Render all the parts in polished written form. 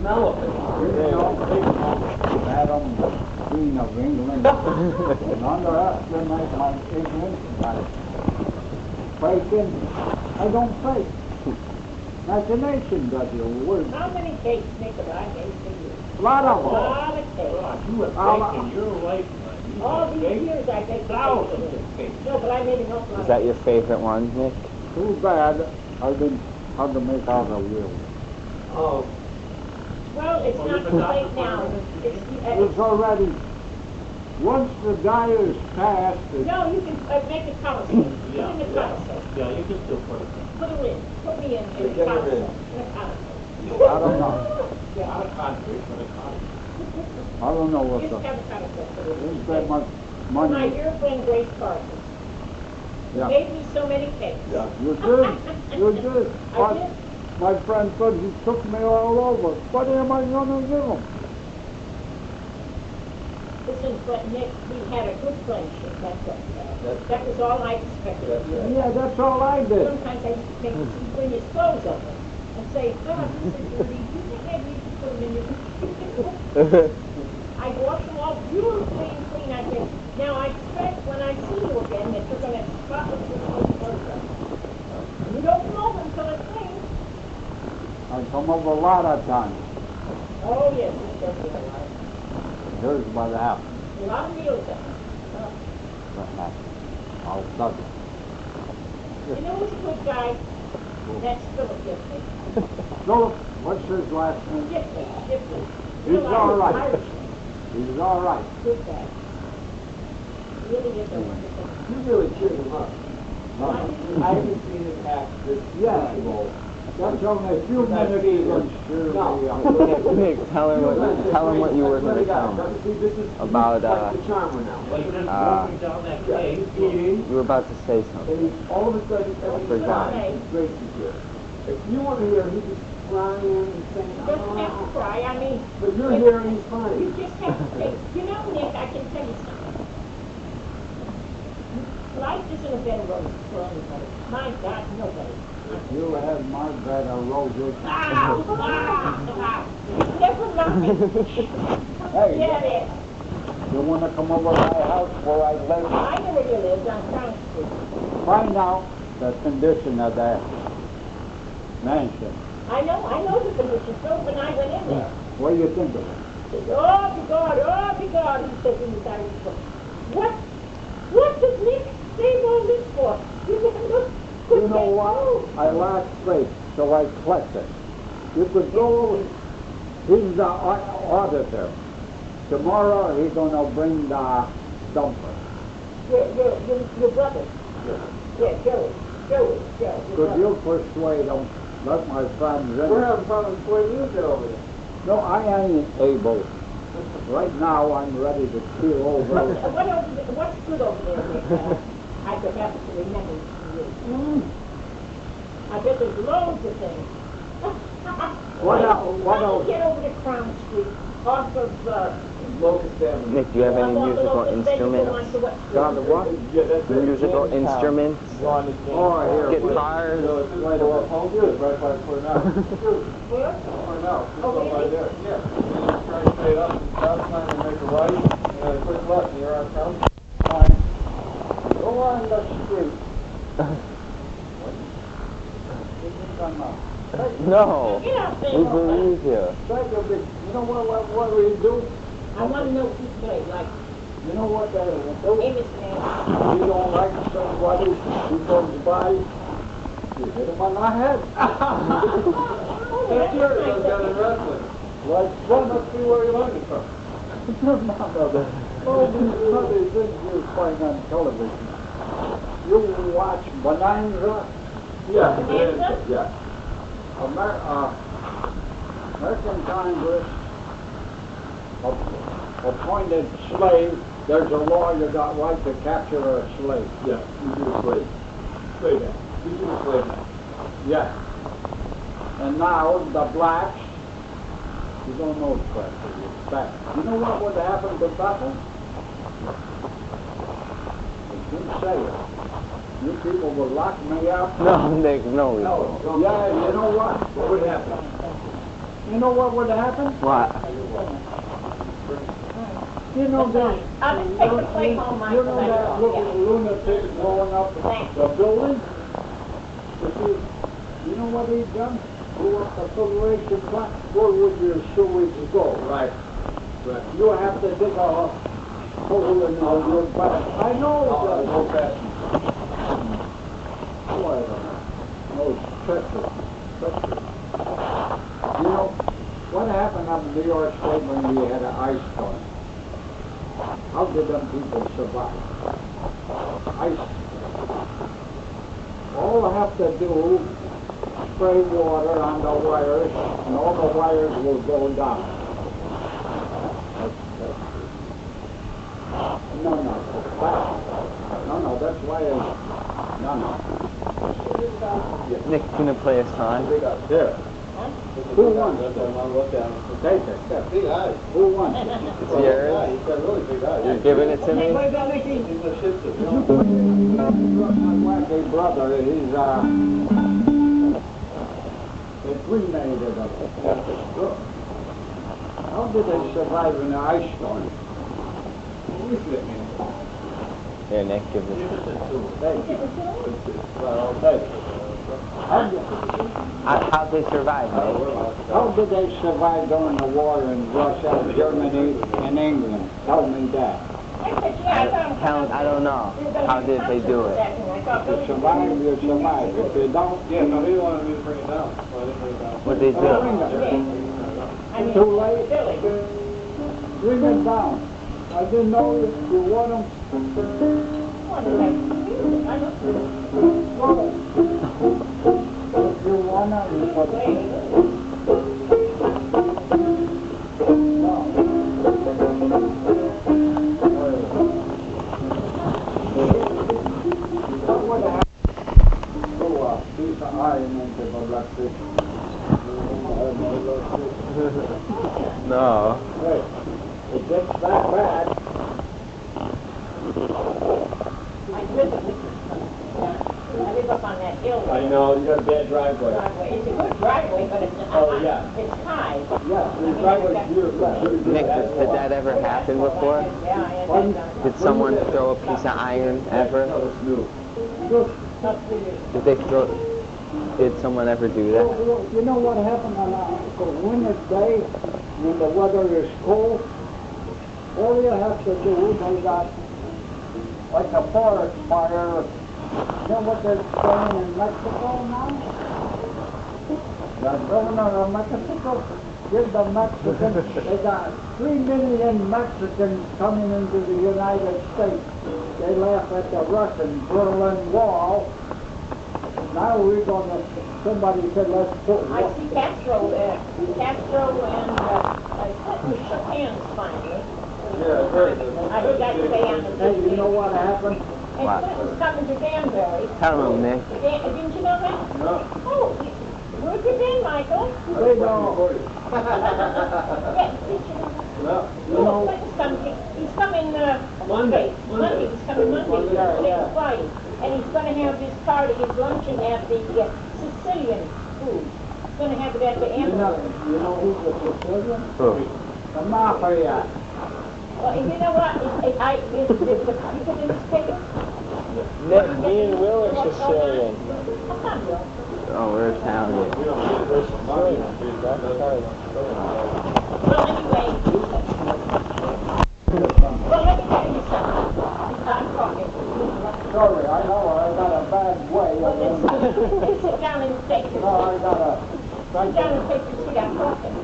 smell of it. Madam Queen of England. And underestimate my ignorance. Faking, I don't fake. Imagination does your work. How many cakes, Nick, have I made for you? A lot of A them. lot of cakes. God, you were baking your life. All these years I baked thousands of cakes. No, but I made an awful lot. Is that your favorite one, Nick? Too bad I didn't have to make out a will. Oh. Well, it's not too late now. It's already, once the die is passed, it's, No, you can make a codicil. Put Yeah, in a codicil. Yeah, you can still put it in. Put her in. Put me in a Get her codicil. in. In a codicil. I don't know. Not a concrete, but a concrete. I don't know what Just the, have a codicil. Put her in. didn't spend much My money. dear friend Grace Parsons. You Yeah. made me so many cakes. Yeah, you did, you did. I did. My friend said he took me all over. What am I gonna give him? Listen, but Nick, we had a good friendship. That's what. That was all I expected of you. Yeah, that's all I did. Sometimes I used to take bring his clothes over and say, God, these are dirty. Do you think maybe you could put them in your... I wash them all beautifully and clean. I think, now I expect when I see you again that you're going to spotless with those clothes on. You don't know them until it's clean. I come over a lot of times. Oh, yes, it's just a lot. Here's what happened. A lot of meals on. What happened? I'll tell you. You know who's a good guy? That's Philip Gibson. Philip, what's his last name? Gibson. He's all right. Irishman. He's all right. Good guy. Really is a wonderful. You really cheered him up. No. I haven't seen him act this Yeah. comfortable. That's only a few minutes ago. No. Nick, tell him what you were going to tell him about, like the charmer now. walking down that way, eating, you were about to say and something. all of a sudden, everything Forgot. Grace is here. If you want to hear, he's just crying and saying, He doesn't have to cry. I mean, but you're here and he's you fine. just have to take. You know, Nick, I can tell you something. Life isn't a bed of roses for anybody. My God, nobody. You had my bed of roses. Never mind. Hey, Get it. you want to come over to my house where I live? I know where you live, on Crown Street. Find out the condition of that mansion. I know the condition. Philip and I went in there. What do you think of it? He said, oh, be God, he said in his Irish book. What does Nick save all this for? You know what? I lacked faith, so I clicked it. You could go, he's the auditor. Tomorrow he's going to bring the dumper. Your brother. Yeah, Joey. Could you persuade him, let my friends in? We're having problems before you get over there. No, I ain't able. Right now I'm ready to keel over. What's good over there, Nick? I could happen to remember you. I bet there's loads of things. What else? What How do else? you get over to Crown Street off of Locust Avenue. Nick, do you have any off musical Locust, then you go on instruments? to what street? Got the what? Yeah, that's it. Musical Jamestown. instruments? Gone to Jamestown. Oh, here. Guitars? So it's right over home, good, right by Cornell. Where? Cornell, just Oh, over really? right there, yeah. You just turn straight up, and stop sign and make a right, and then a quick left, and you're on Crown. Go on the street. No, Get out there. we believe you. You know what we do? I want to know who's played, like You know what they do? Amos Man. You don't like somebody who comes by, you hit him on the head. That's yours, those guys in wrestling. Like, That must be where you learned it from. all these other things you're playing on television. You watch Bonanza, Yeah, Bonanza? yeah. American Congress appointed slave. There's a law you got right to capture a slave. Yeah, you do a slave. Slave that. You do a slave that. Yeah. And now the blacks, you don't know crap, it's back. You know what would happen to Bethel? I didn't say it. You people would lock me up. No, Nick, no. No, don't. Yeah, you know what? What would happen? You know what would happen? What? You know that. I'll just take the plate home, Michael. You know that little lunatic blowing up the building? You know what he's done? Blew up the filtration plant. Where would your sewage go? Right. You have to dig a hole in your back. I know that. No fast. Boy, those treacherous. You know, what happened up in New York State when we had an ice storm? How did them people survive? Ice. All I have to do, spray water on the wires, and all the wires will go down. No, that's why Nick's gonna play a song. Here. Who won? Take it. Big eyes. Who won? It's yours. He's got really big eyes. You're giving it to me? He's a shih tzu. My wacky brother, he's they cremated him. How did they survive in the ice storm? Here, Nick, give this. Thank you. How'd they survive, Nick? How did they survive during the war in Russia, Germany, and England? Tell me that. I don't know. How did they do it? If you survive, you survive. If you don't, Yeah, no, he wanted me to bring it down. So I didn't bring it down. What'd they do? Too late. Bring it down. I didn't know if you want them. If you want them, you put them. No. What would happen to a piece of iron into the electricity? No. Hey, it gets that bad. I live up on that hill. I know, you got a bad driveway. It's a good driveway, but it's it's high. Yes, the driveway's beautiful. Nick, did that ever happen before? Did someone throw a piece of iron ever? Did someone ever do that? You know what happened on a winter day when the weather is cold? All you have to do, they got like a forest fire. You know what they're saying in Mexico now? The governor of Mexico give the Mexicans, they got 3 million Mexicans coming into the United States. They laugh at the Russian Berlin Wall. Now we're going to, somebody said, let's put... I see Castro and Clinton shook hands finally. Yeah, I heard I heard that today on the Hey, you know what happened? And Clinton's coming to Danbury. Tell him, Nick. Didn't you know that? No. Oh, where'd you been, Michael? They know. Yeah, did you know? No. No, Clinton's coming. He's coming Monday. Monday. He's coming Monday. Next Friday. And he's going to have his party, his luncheon at the Sicilian food. He's going to have it at the You Emperor. know who's the Sicilian? Who? The Mafia. Well, you know what? You get in this ticket? Nick, me and Will are Sicilian. How come, Bill? Oh, we're Italian. Well, anyway. Well, let me tell you something. I'm talking. Sorry, I know I got a bad way. Well, let's sit down and take your No, I got a... Sit down and take your seat. I'm talking.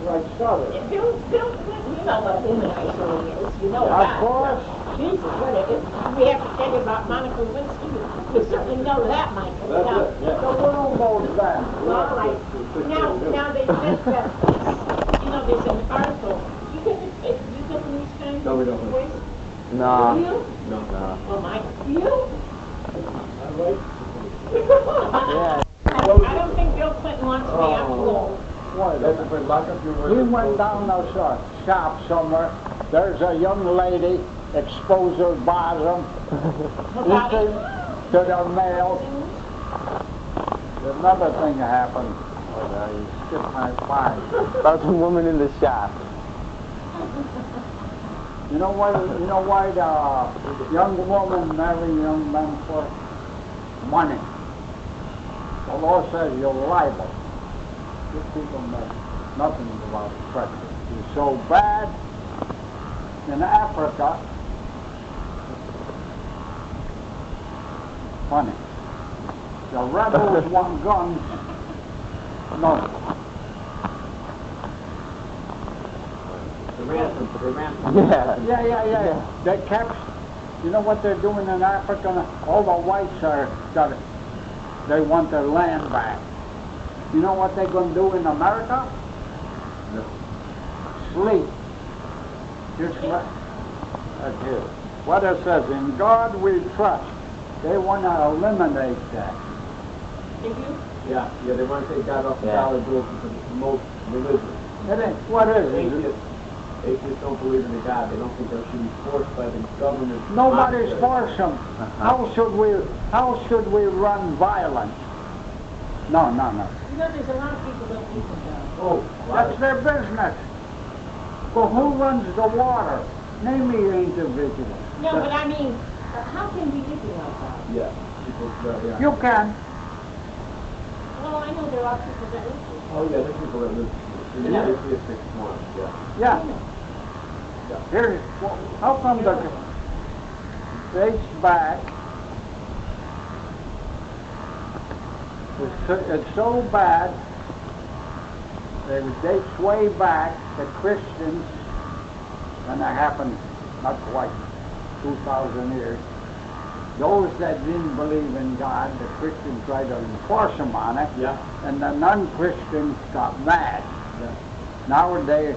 Right, sorry. Bill, you know what immunizing is. You know Of about course. Jesus, what it is. We have to tell you about Monica Lewinsky. You certainly know that, Michael. That's Now, it, yeah. So we're almost done. all right. Now they just, there's an article. You get these kinds No, we of don't. voice? No. Do you? No. Oh, Michael, do you? Yeah. I don't think Bill Clinton wants me out alone. We went down to a shop somewhere. There's a young lady expose her bottom to the male. Another thing happened. Skip my fine. About the woman in the shop. You know why the young woman marry young men for? Money. The law says you're liable. These people know nothing about prejudice. It's so bad in Africa. Funny. The rebels want guns. No. Yeah. They kept, you know what they're doing in Africa? All the whites they want their land back. You know what they're going to do in America? No. Sleep. Just that's it. What it says, in God we trust. They want to eliminate that. Did you? Yeah, they want to take God off the dollar bill because it's the most religious. It ain't, what is it? Atheists don't believe in a God. They don't think they should be forced by the government. Nobody's forced them. How should we run violence? No. You know, there's a lot of people that believe in God. Oh, That's their business. Well, who runs the water? Name me an individual. No, but I mean, how can we live without God? yeah. People, yeah. You can. Well, I know there are people that live with Oh, yeah, there's people that live in the atheistic ones, yeah. Yeah. Here, how come the dates back? It's so bad. It dates way back. The Christians, and that happened not quite 2,000 years. Those that didn't believe in God, the Christians tried to enforce them on it, Yeah. and the non-Christians got mad. Yeah. Nowadays,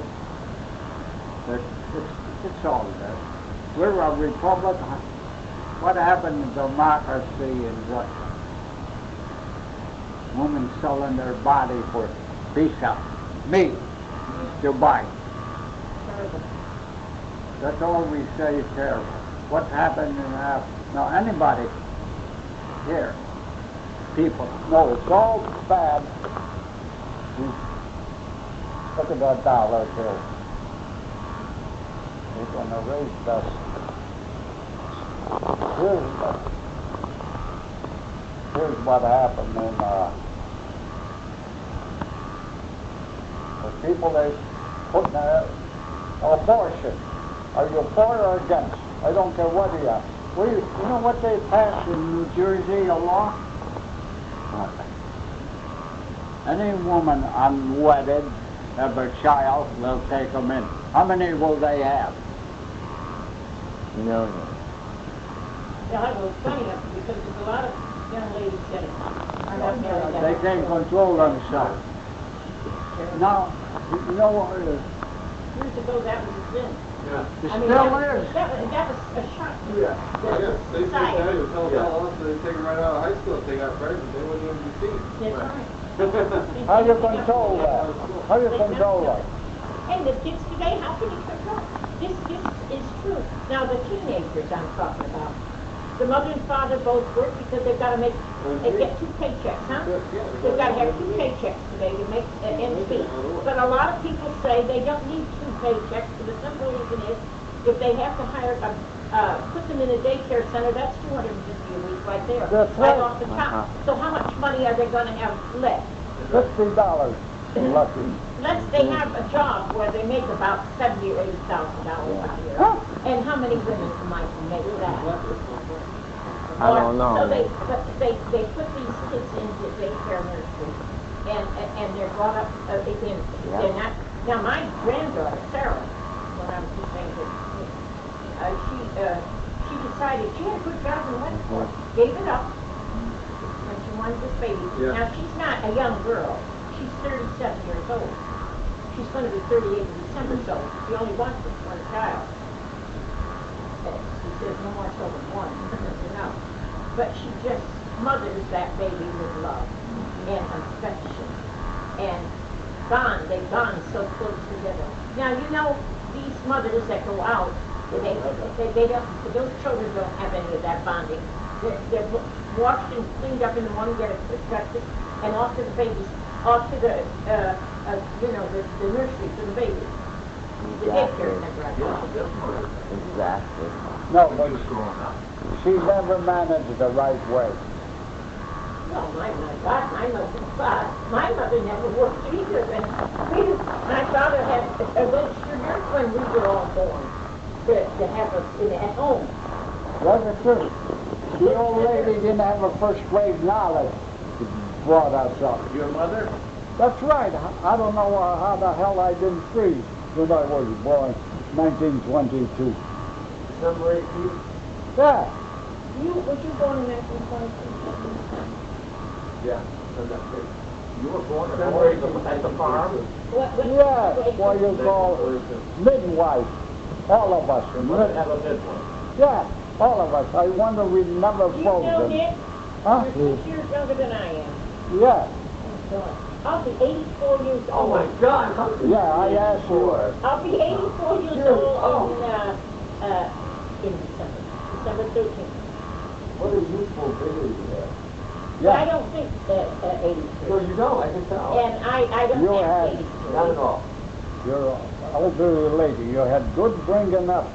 it's all good. We're a republic. What happened to democracy in Russia? Women selling their body for a piece of meat to buy. terrible. That's all we say is terrible. What's happened in Africa? Now, anybody here, people, no, it's all bad. Look at that dollar bill. They're going to raise us. Here's what happened in the people they putting abortion. Are you for or against? I don't care what you are. You know what they passed in New Jersey, a law? Any woman unwedded have a child, they'll take them in. How many will they have? No. Yeah, it was funny because there's a lot of young ladies that are not married. They can't control themselves. Now, you know what it is? Years ago, that was a sin. Yeah. It I mean, still that is. was a shock to Yeah. the They society. would tell us they take them right out of high school if they got pregnant. They wouldn't even be seen. That's right. How you control that? How you control that? Hey, the kids today, how can you control? This is true. Now, the teenagers I'm talking about, the mother and father both work because they've got to they get 2 paychecks, huh? They've got to have 2 paychecks today to make ends meet. But a lot of people say they don't need 2 paychecks, for the simple reason is, if they have to hire, put them in a daycare center, that's $250 a week right there. That's right. Off the top. So how much money are they going to have left? $50. Lucky. Unless they have a job where they make about $70,000 or $80,000 a year. And how many women might make that? I don't know. So they put these kids into daycare nursery, and they're brought up they're not. Now my granddaughter Sarah, when I was just saying that, she decided she had a good job and went for it, gave it up when she wanted this baby. Yeah. Now she's not a young girl. She's 37 years old. She's going to be 38 in December, so she only wants this one child. She says no more children, one. You know. But she just mothers that baby with love and affection and they bond so close together. Now you know these mothers that go out, they don't. Those children don't have any of that bonding. They're washed and cleaned up in the morning, get a quick breakfast, and off to the baby's off to the, the nursery for the babies. The daycare center, I guess. Exactly. No, but she never managed the right way. No, my mother never worked either. And my father had a registered nurse when we were all born to have us at home. That's the truth. The old lady didn't have a first grade knowledge to brought us up. Your mother? That's right. I don't know how the hell I didn't freeze when I was born, 1922. December 18th? Yeah. Was you born in 1922? Yeah. You were born at the farm? Yeah, what you call midwife. All of us. Your mother had a midwife. Yeah, all of us. I wonder we never Do you froze know, them. Nick? Huh? You're 6 years younger than I am. Yeah. I'll be 84 years old. Oh my God! Yeah, I asked you. I'll be 84 years old in December 13th. What a youthful vigor you have. But I Yeah. don't think 83. No, you don't. I can tell. And I don't You have had- 83. Not at all. You're an elderly lady. You had good bringing up.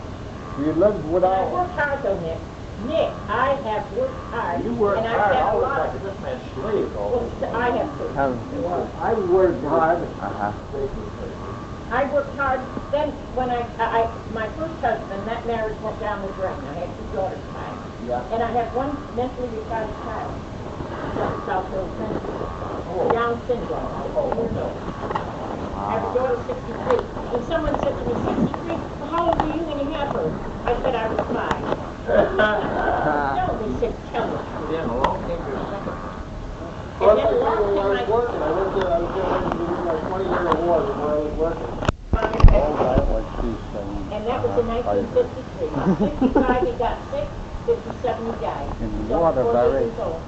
You lived And I without... worked hard though, Nick. Nick, I have worked hard. You worked and hard. I've had I a was lot like of... this man's slave all Well, the time. I have too. I worked hard. Uh-huh. I worked hard. Then when my first husband, that marriage went down the drain. I had 2 daughters by him. Yeah. And I had one mentally retarded child. South Hill Down syndrome. I was 4 years old. I have a daughter 63. And someone said to me, 63? Well, how old were you when you had her? I said I was 5. No, they said, tell me. Then along came your second. Well, And that's then like when I along was working. I was getting ready to do my 20-year award where I was working. Oh, that was she's saying. And that was in 1953. 55 he got sick, 57 he died. In So, Waterbury, 4 years old.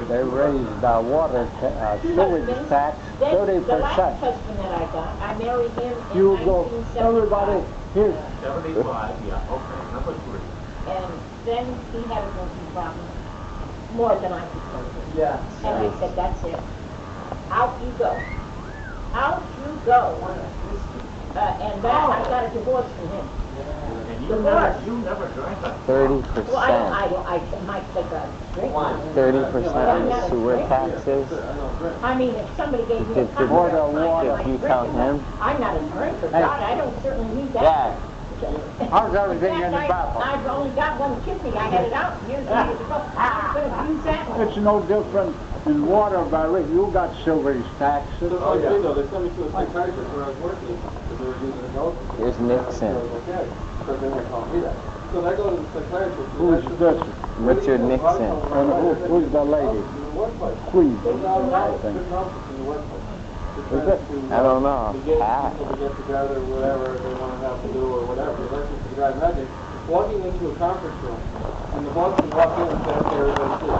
they raised the water sewage tax Then the 30%. last husband that I got, I married him in You go, 1975. everybody, here's 75, yeah, okay, number 3. And then he had a drinking problem, more than I could cope with. Yeah. And I said, that's it. Out you go. Out you go. And that, I got a divorce from him. And Divorce. you never drank that. 30%. Well, I might take a drink. 30% of sewer taxes. I mean, if somebody gave me a Did- did- contract, did you tell him? I'm not a drinker, Hey. God, I don't certainly need that. Yeah. how's everything in the fact, Bible? I've only got one kidney, I had it out years and years ago. I could have used that one. It's no different in Waterbury. You got sewage taxes. Oh, yeah. They sent me to a psychiatrist where I was working because they were using a dose. Here's Nixon. Okay. Because they were calling me that. So I go to the psychiatrist. Who's this? Richard Nixon. And who's the lady? Queen. I think. Is it? I don't know. To get Pat. people to get together, whatever they want to have to do or whatever. That's just the guy imagine walking into a conference room and the boss can walk in and say, okay, everybody sit.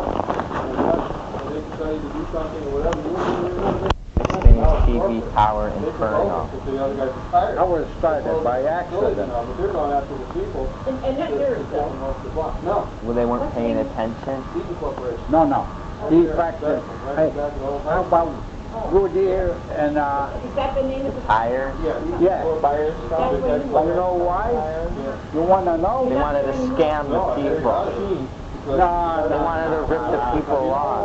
And they can tell you to do something or whatever. This thing is TV Tower Inferno. The other guy's retired. That was started by But accident. they're going after the people. And that there is though. No, Well, they weren't paying attention. Eaton Corporation. No. He factored. Hey, how about Goodyear and, Is that the name of the... Tire. yeah. Buyers. You know why? You want to They know? wanted to scam the people. They wanted to rip the people off.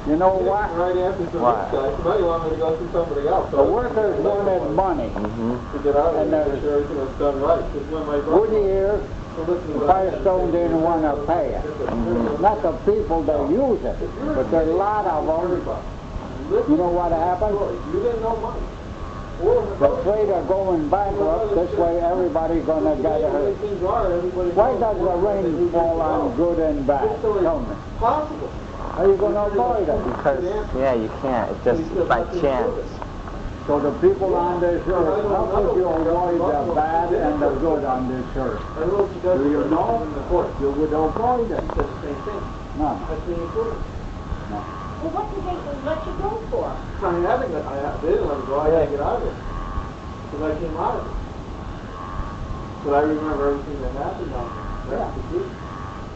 You know what? Right after the What? guy, somebody wanted me to go through somebody else. The workers wanted money. Mm-hmm. To get out of And there, make sure everything was done right. Because when my brother... Goodyear, Firestone didn't want to pay it. Not the people that use it, but there are a lot of them. You know what happened? You didn't know money. The trade are going bankrupt. This way everybody's gonna get hurt. Why does the rain fall on good and bad? Tell me. Possible. How are you gonna avoid it? Because, yeah, you can't. It's just by chance. So the people on this earth, how could you avoid the bad and the good on this earth? Do you know? You would avoid it. No. No. Well, what did they let you go for? They didn't let me go. I had to get out of it. Because I came out of it. But I remember everything that happened on there. That's the truth.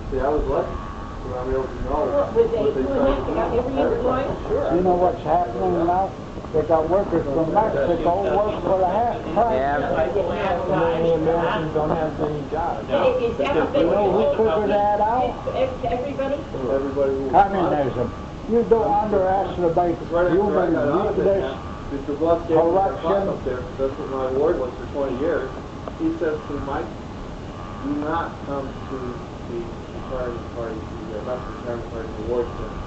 See, I was lucky. So I'm able to know Well, what with they they doing that, they got every employee? Sure. You know what's happening now? They got workers from Mexico work for the half price. Yeah. Many Americans don't have any jobs. Is everybody? You know who figured that out? Everybody? Everybody who... Communism. You don't underestimate human weakness. Mr. Bluff gave me that corruption. talk up there, that's what my award was for 20 years. He says to me, Mike, do not come to the retirement party, not the retirement party, the award ceremony.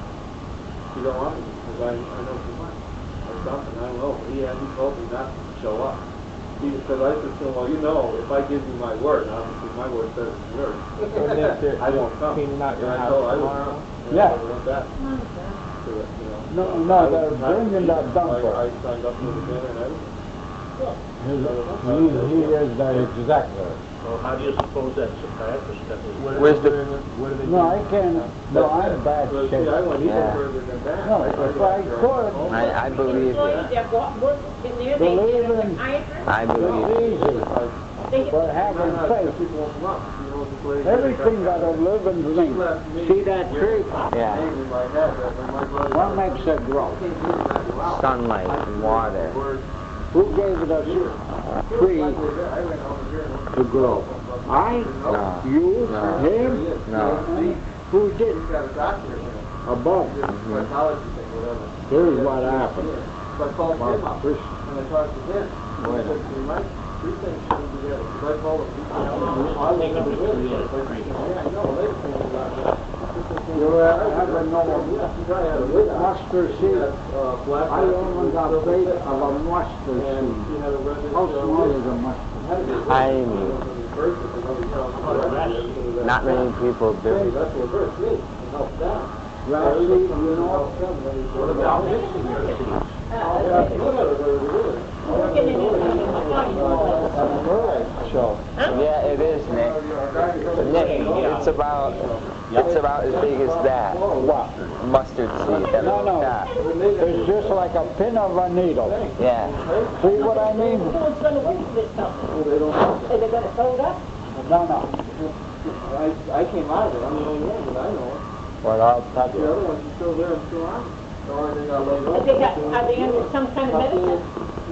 You don't want me, because I know too much. Or something, I don't know, but he told me not to show up. Because I said to him, well, you know, if I give you my word, obviously my word's better than yours, I won't come. Cleaning out your And I house told I tomorrow? wouldn't come. Yeah. I don't want that. To it, you know. No, they're bringing that dumper. I signed up for the dinner and everything. He is the executive. Well, how do you suppose that's a practice? Where's the... No, I can't. No, I'm bad But shape. see, I went even Yeah. further than that. No, if I could, I believe it. That work in there, they Believe get a in- psychiatrist? I believe it. it's easy. They get- But having faith, People won't come up. You know, this lady- everything got a living She thing. left me See that tree? Yeah. hanging in my head that when my brother- What makes it grow? I can't believe that you out. Sunlight, water. Who gave it a tree to grow? I? No. You? No. Him? No. Who did? He's got a doctorate in it. Above. Psychology thing, whatever. Here's what happened. So I called him up, Chris. and I talked to him. And I said to him, Mike, three things shouldn't be together. Because I told him, I was never with you. Yeah, I know, later came about that. You ever know a mustard seed? I only got faith of a mustard seed. How small is a mustard? Tiny. Not many people do. That's what hurts me. It helps them. Well, see, you know, What about Working in so, Yeah, it is, Nick. Nick, it's about as big as that. what? Mustard seed. That No, little no. dot. It's just like a pin of a needle. Yeah. See what I mean? Who's gonna work this stuff? Are they gonna sew it up? No. I came out of it. I'm the only one, but I know it. Well, I'll tell The you. other ones are still there and still on. Or they got laid off. Are they under some kind of medicine?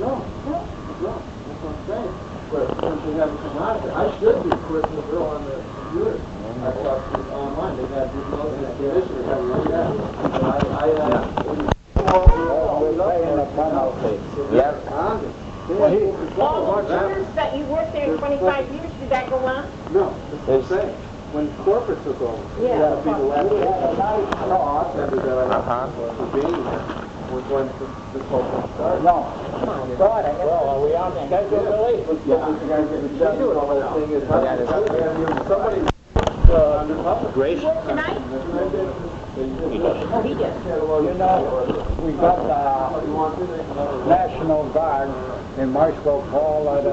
No. That's what I'm saying. But since we haven't come out of it, I should be quitting the girl on the computer. I thought she was online. They had this condition or something like that. We're paying a penalty. Yep. All those years that you worked there, 25 years, did that go on? No, that's what I'm saying. When corporate took over, Yeah. people left. We had a nice thought. For being there was when this whole thing started. No. Well, are we on schedule, Billy? Somebody undercover. Grace? Work tonight? Oh, he did. You know, we got the National Guard in Marshall Paul out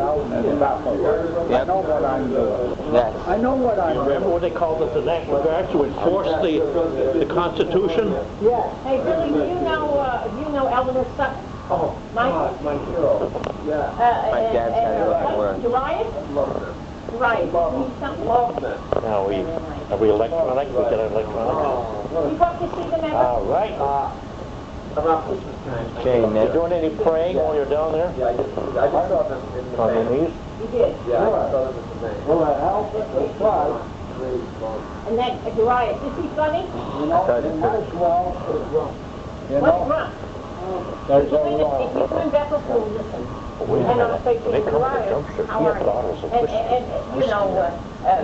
in Buffalo. I know what I'm doing. Yes. I know what I'm Remember doing. when they called it the National Guard to enforce the Constitution? Yes. Hey, Billy, do you know Eleanor Sutton? Oh, Mike? my hero. Yeah. My dad said it was work. Darius? Love that. Darius, need something? Love that. Now, are we electronic? We got electronic. You hope to see them ever? All right. About Christmas time. Okay, You Nick. doing any praying while you're down there? Yeah, I just saw them in the On your van. knees? You did. Yeah, I just saw them in the van. Will it help? It's fine. And that Darius, is he funny? You know, in Marshall, you What's know, wrong? there's If you a in Bethel School, listen. We And had on the face when they of come to the Darius, dumpster, how he are had you? bottles of And, you know,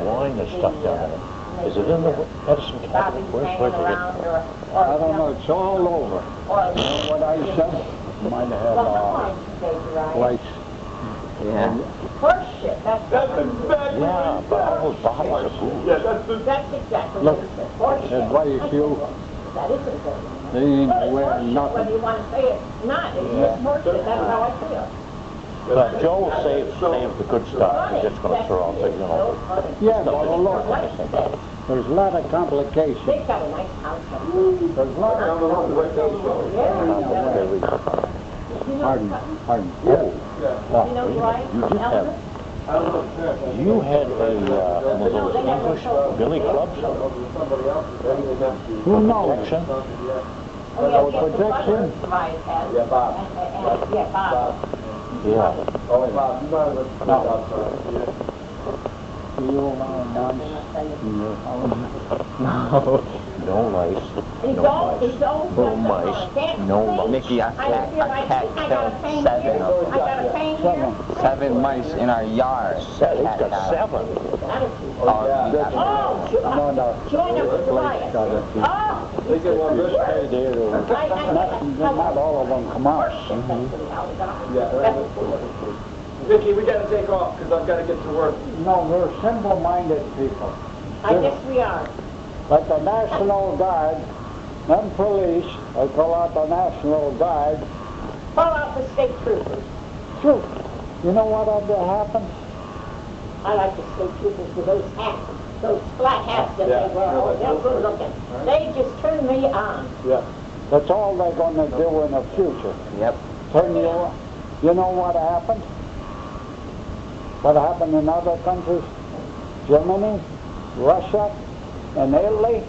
wine and stuff down there. Is it in the Edison cabinet? Bobby's Where's hanging it? around, or I don't know, it's all over. Or, You know what I said? Might have well, sometimes you say Darius. place. Yeah. Horse shit, that's Yeah, but all those bottles of booze. That's exactly Look, what it says. Horse shit. advise you, That isn't good. they ain't Well, it's wearing horse shit, whether nothing. you want to say it or not, it's just horse shit, that's how I feel. But Joe will save the good stuff. He's just going to throw out the, you know. Yeah, but look, What is that? there's a lot of complications. They've got a nice house. There's a lot of complications. Yeah. Pardon. Oh, You know Brian? you did have Eleanor? You had one of those English billy clubs? Who knows? Protection? Oh, yeah, yes, the protection? Butters has. Yeah, Bob. Yeah, Bob. Yeah. Oh, Bob, you might have put it outside. You allow nuns in your house? No mice. He's No all, mice. he's all. No mice. No mice. Nikki, a cat killed 7 of them. I got a pain here. 7 mice in our yard. He's got 7. Oh, you got Oh, sure. No, no. Join us with the riot. Got it. Oh. They get one this Hey, dear, not all of them come out. Vicky, we gotta take off, because I've gotta get to work. No, we're simple-minded people. I guess we are. Like the National Guard, them police, they call out the National Guard. Call out the state troopers. Shoot, you know what had to happen? I like the state troopers with those hats, those flat hats that they wear. Oh, they're good looking. They just turn me on. Yeah. That's all they're gonna do in the future. Yep. Turn you on. You know what happened? What happened in other countries? Germany, Russia, and Italy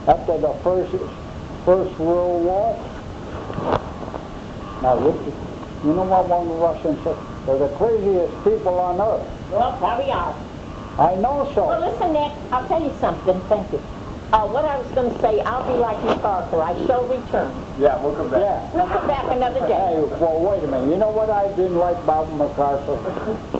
after the First World War. Now, you know what one Russian said? They're the craziest people on earth. Well, probably are. I know so. Well, listen, Nick, I'll tell you something. Thank you. What I was going to say, I'll be like MacArthur. I shall return. Yeah, we'll come back. Yeah. We'll come back another day. Hey, well, wait a minute. You know what I didn't like about MacArthur?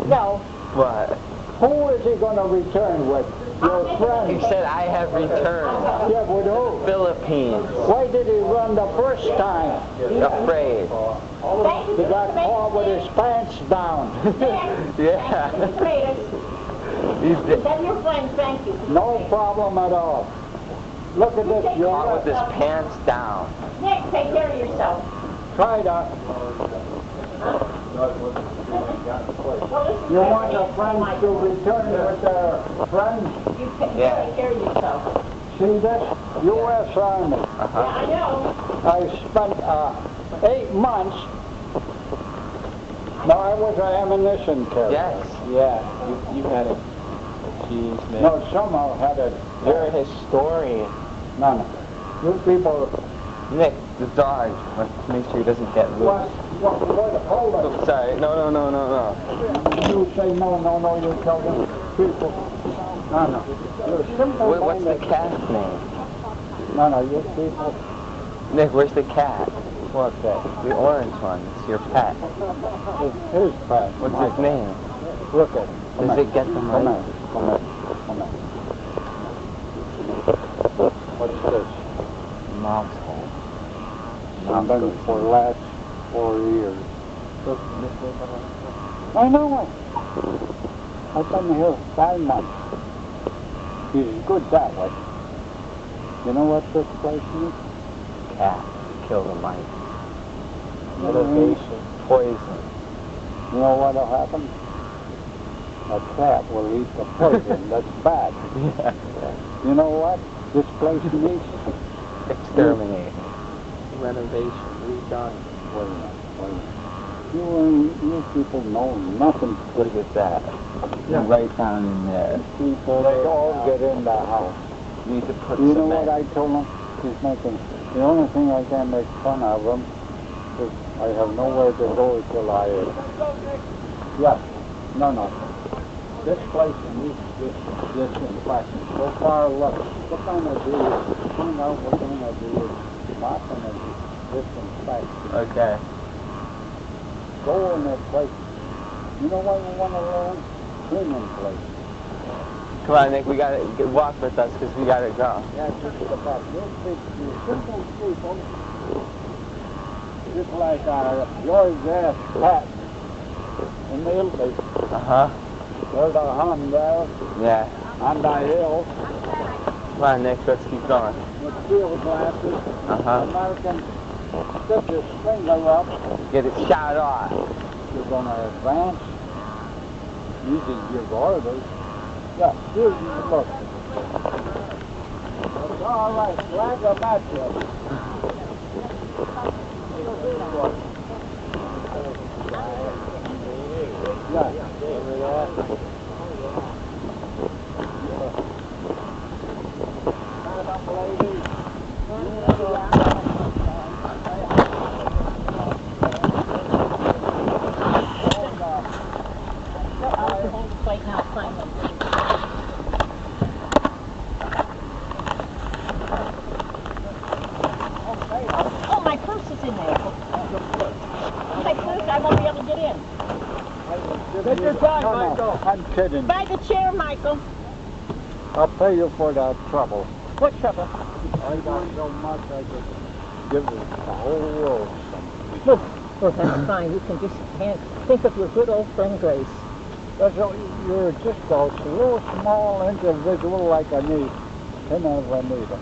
No. What? Who is he going to return with? Your He friend. said I have returned. Yeah, with who? Philippines. Why did he run the first time? Afraid. Thank you. He got caught with his pants down. Yeah. He's Is that your friend? Thank you. No problem at all. Look at this, caught you're with his pants down. Nick, take care of yourself. try that. Well, listen, You want Nick, your friends to return with their friends? You take Yeah. care of yourself. See this? U.S. Army. Yeah, I know. I spent 8 months. No, I was an ammunition carrier. Yes. Yeah. You had it. Jeez, man. No, somehow had it. You're a historian. No. You people. Nick, the dog. Let's make sure he doesn't get loose. Hold it. Oh, sorry. No. You say no, you tell them people. No. You're simple. What's the cat's name? No, you people. Nick, where's the cat? What that? The orange one. It's your pet. It's his pet. What's his name? Look at it. Does it get the Come money? here. What's this? Mom's home. I've been for the last 4 years. I know it. I've been here 5 months. He's good that way. You know what this place is? Cat. Kill the mice. Motivation. Poison. You know what'll happen? A cat will eat the poison. That's bad. Yeah. You know what? This place needs. Exterminate. Renovation. Redone. Wait a minute. You people know nothing. Look at that. Yeah. Right down in there. People, they all get in the house. You need to put You know cement. what I told him? He's making. The only thing I can make fun of him is I have nowhere to go till I. Yeah. No. This place needs this in plastic. So far, look. What kind of do is find out what kind of do is mopping and disinfect. Okay. Go in this place. You know what we want to learn? Cleaning place. Come on, Nick. We gotta walk with us because we gotta go. Yeah, just the fact. You simple people, just like yours there, Pat, in the Italy. There's a Hun there Yeah. on the hill Come on, Nick. Let's keep going. with field glasses. American, stick his finger up. Get it shot off. You're going to advance. You can give orders. Yeah, here you look. It's all right. Flag them at you. Yeah. because I won't be able to get in. Take your time, Michael. I'm kidding. By the chair, Michael. I'll pay you for that trouble. What trouble? I got so much I could give you the whole world. Look, well, that's fine. You can just think of your good old friend Grace. You're just a little small individual like a needle. Kind of a needle.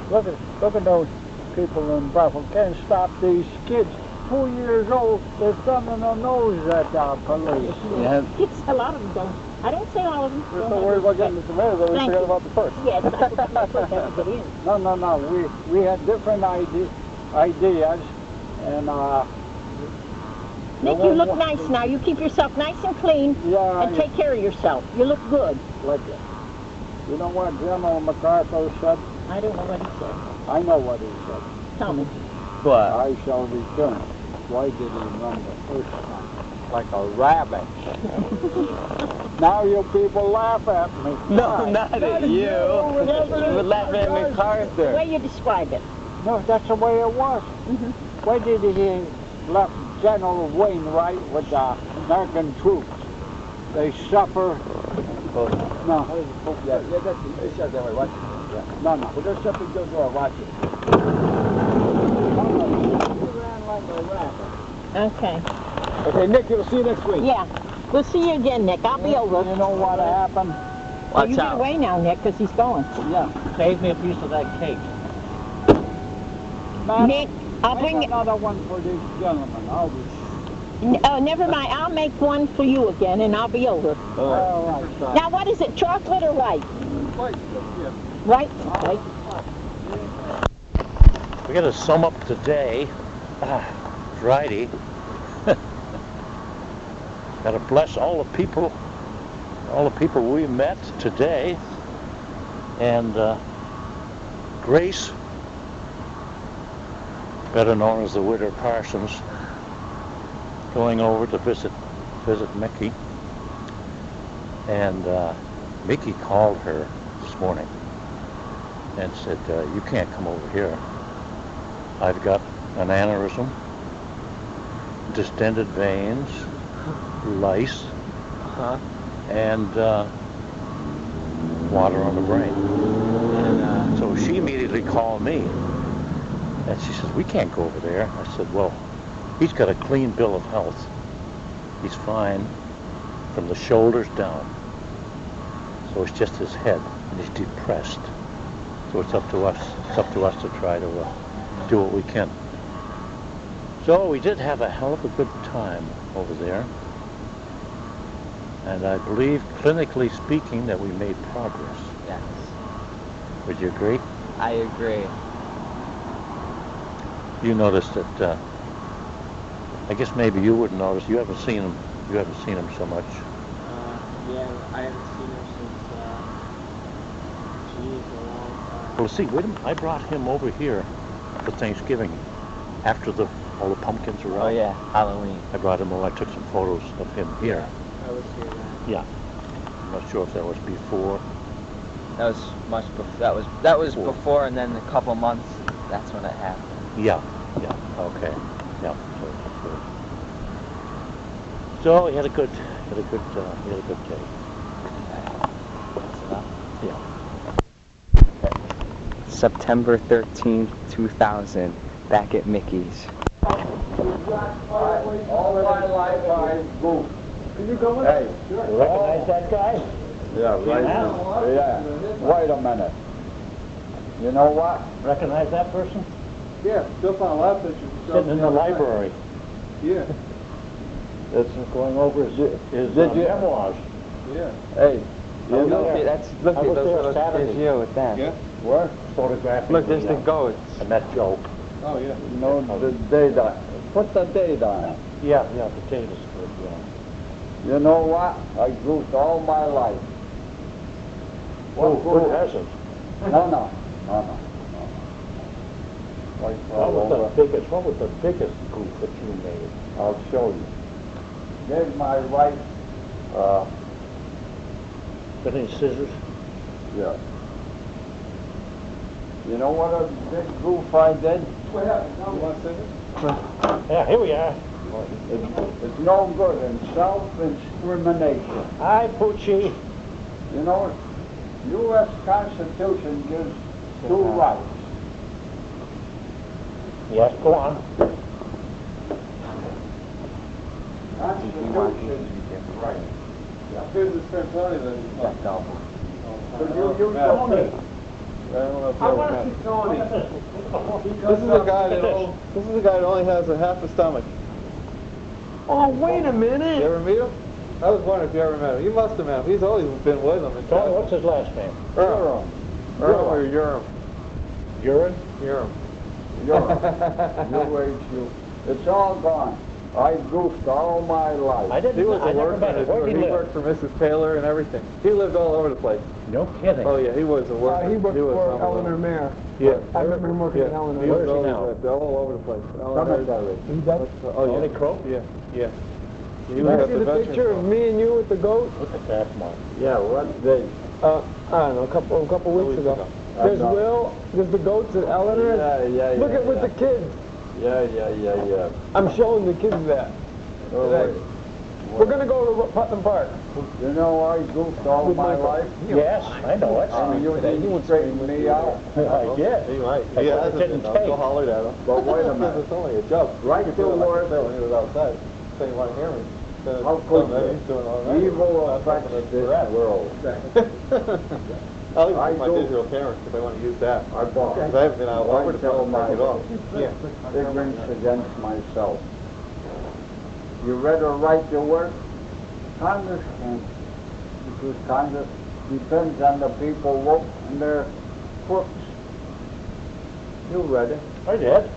Look at those people in Buffalo. Can't stop these kids. 2 years old, they're thumbing their nose at the police. Yeah. It's a lot of them don't. I don't say all of them. We're so worried about getting the tomatoes that we Thank forget you. about the first. Yes, that's what have to get in. No. We had different ideas, and Nick, you look nice now. You keep yourself nice and clean and take care of yourself. You look good. like you know what General MacArthur said? I don't know what he said. I know what he said. Tell me. What? I shall return. Why did he run the first time? Like a rabbit. Now you people laugh at me. No, not at you. We're laughing at The MacArthur. way you describe it. No, that's the way it was. Why did he left General Wainwright with the American troops? They suffer. No. Yeah, that's it. Just shut that way. Watch it. Yeah. No. Well, there's something goes on. Watch it. He ran like a rabbit. Okay. Okay, Nick, we'll see you next week. Yeah. We'll see you again, Nick. I'll be over. You know what happened? Well, you Watch get out. away now, Nick, because he's going. Yeah. Save me a piece of that cake. Man, Nick, I'll make bring it. another one for these gentlemen. I'll be. Oh, never mind. I'll make one for you again, and I'll be over. All right, son. Now, what is it, chocolate or white? Wait, yeah. White? Okay. We got to sum up today. Friday. Got to bless all the people we met today, and Grace, better known as the widow Parsons, going over to visit Mickey, and Mickey called her this morning and said, "You can't come over here. I've got an aneurysm, distended veins, lice, and water on the brain." And so she immediately called me, and she says, "We can't go over there." I said, "Well, he's got a clean bill of health. He's fine from the shoulders down. So it's just his head, and he's depressed. So it's up to us. It's up to us to try to do what we can." So we did have a hell of a good time over there. And I believe, clinically speaking, that we made progress. Yes. Would you agree? I agree. You noticed that, I guess maybe you wouldn't notice. You haven't seen him. You haven't seen him so much. Yeah, I haven't seen her since, geez, a long time. Well, see, wait a minute. I brought him over here for Thanksgiving after all the pumpkins were out. Oh yeah, Halloween. I brought him over. I took some photos of him here. I was here then. Yeah. I'm not sure if that was before. That was much before. That was before, and then a couple months. That's when it happened. Yeah. Okay. Yeah. So he had a good day. That's enough. Yeah. September 13th, 2000, back at Mickey's. All my life I goofed. Can you go with Hey, You recognize that guy? yeah, right. Yeah. Wait a minute. You know what? Recognize that person? Yeah, still found a lot of pictures. Sitting in the library. Yeah, That's going over his Did you- memoirs. yeah. Hey, I was there. Look I at was those there little Saturday. there's you with that. Yeah? where? Photographing. Look, there's the goats. I met Joe. Oh, yeah. No, the date on. Put the date on it. Yeah, potatoes good, yeah. You know what? I goofed all my life. Who hasn't? No. What was the biggest goof that you made? I'll show you. There's my wife. Got any scissors? Yeah. You know what a big goof I did? What happened? You want to see it? Yeah, here we are. It's no good in self-incrimination. Hi, Poochie. You know, U.S. Constitution gives two rights. Yes, go on. Constitution, right. Here's the Sir Tony then. But you Tony. I want to see Tony. This is a guy that only has a half a stomach. Oh, wait a minute. You ever meet him? I was wondering if you ever met him. You must have met him. He's always been with him. Tony, what's his last name? Urim. Urim or Urim? Urine? Urim. U-H-U. It's all gone. I goofed all my life. I didn't. He was I a never worker. met him. Where did he He live? worked for Mrs. Taylor and everything. He lived all over the place. No kidding. Oh yeah, he was a worker. He worked was for some of Eleanor them. Mayer. Yeah. I remember him working at Eleanor. He Where was is he always now? all over the place. Cemetery. Oh yeah. Eddie Crow? Yeah. Yeah. He Did was you at see the the veterans picture of home. me and you with the goat? Look at that, Mark. Yeah, what day? I don't know, a couple weeks ago. There's know. Will, there's the goats at Eleanor's. Yeah. Look at with the kids. Yeah. I'm showing the kids that. Oh, Today. wait. We're gonna go to Putnam Park. You know, I goofed all With my my- life. Yes, I know it. And you didn't straighten me out. I did. He might. That's He what hasn't it didn't been. take. Go hollered at him. But wait a Because minute. it's only a joke. Right He could to do it like work. I said when he was outside. So you want to hear me? How could He's doing all right. evil That's affects something this that's world? I'll even I use my do. digital cameras if I want to use that. I bought. Because I haven't been out over the tell place my to take it off. ignorance against myself. You read or write your work? Congress can't. Because Congress depends on the people vote and their crooks. You read it. I did.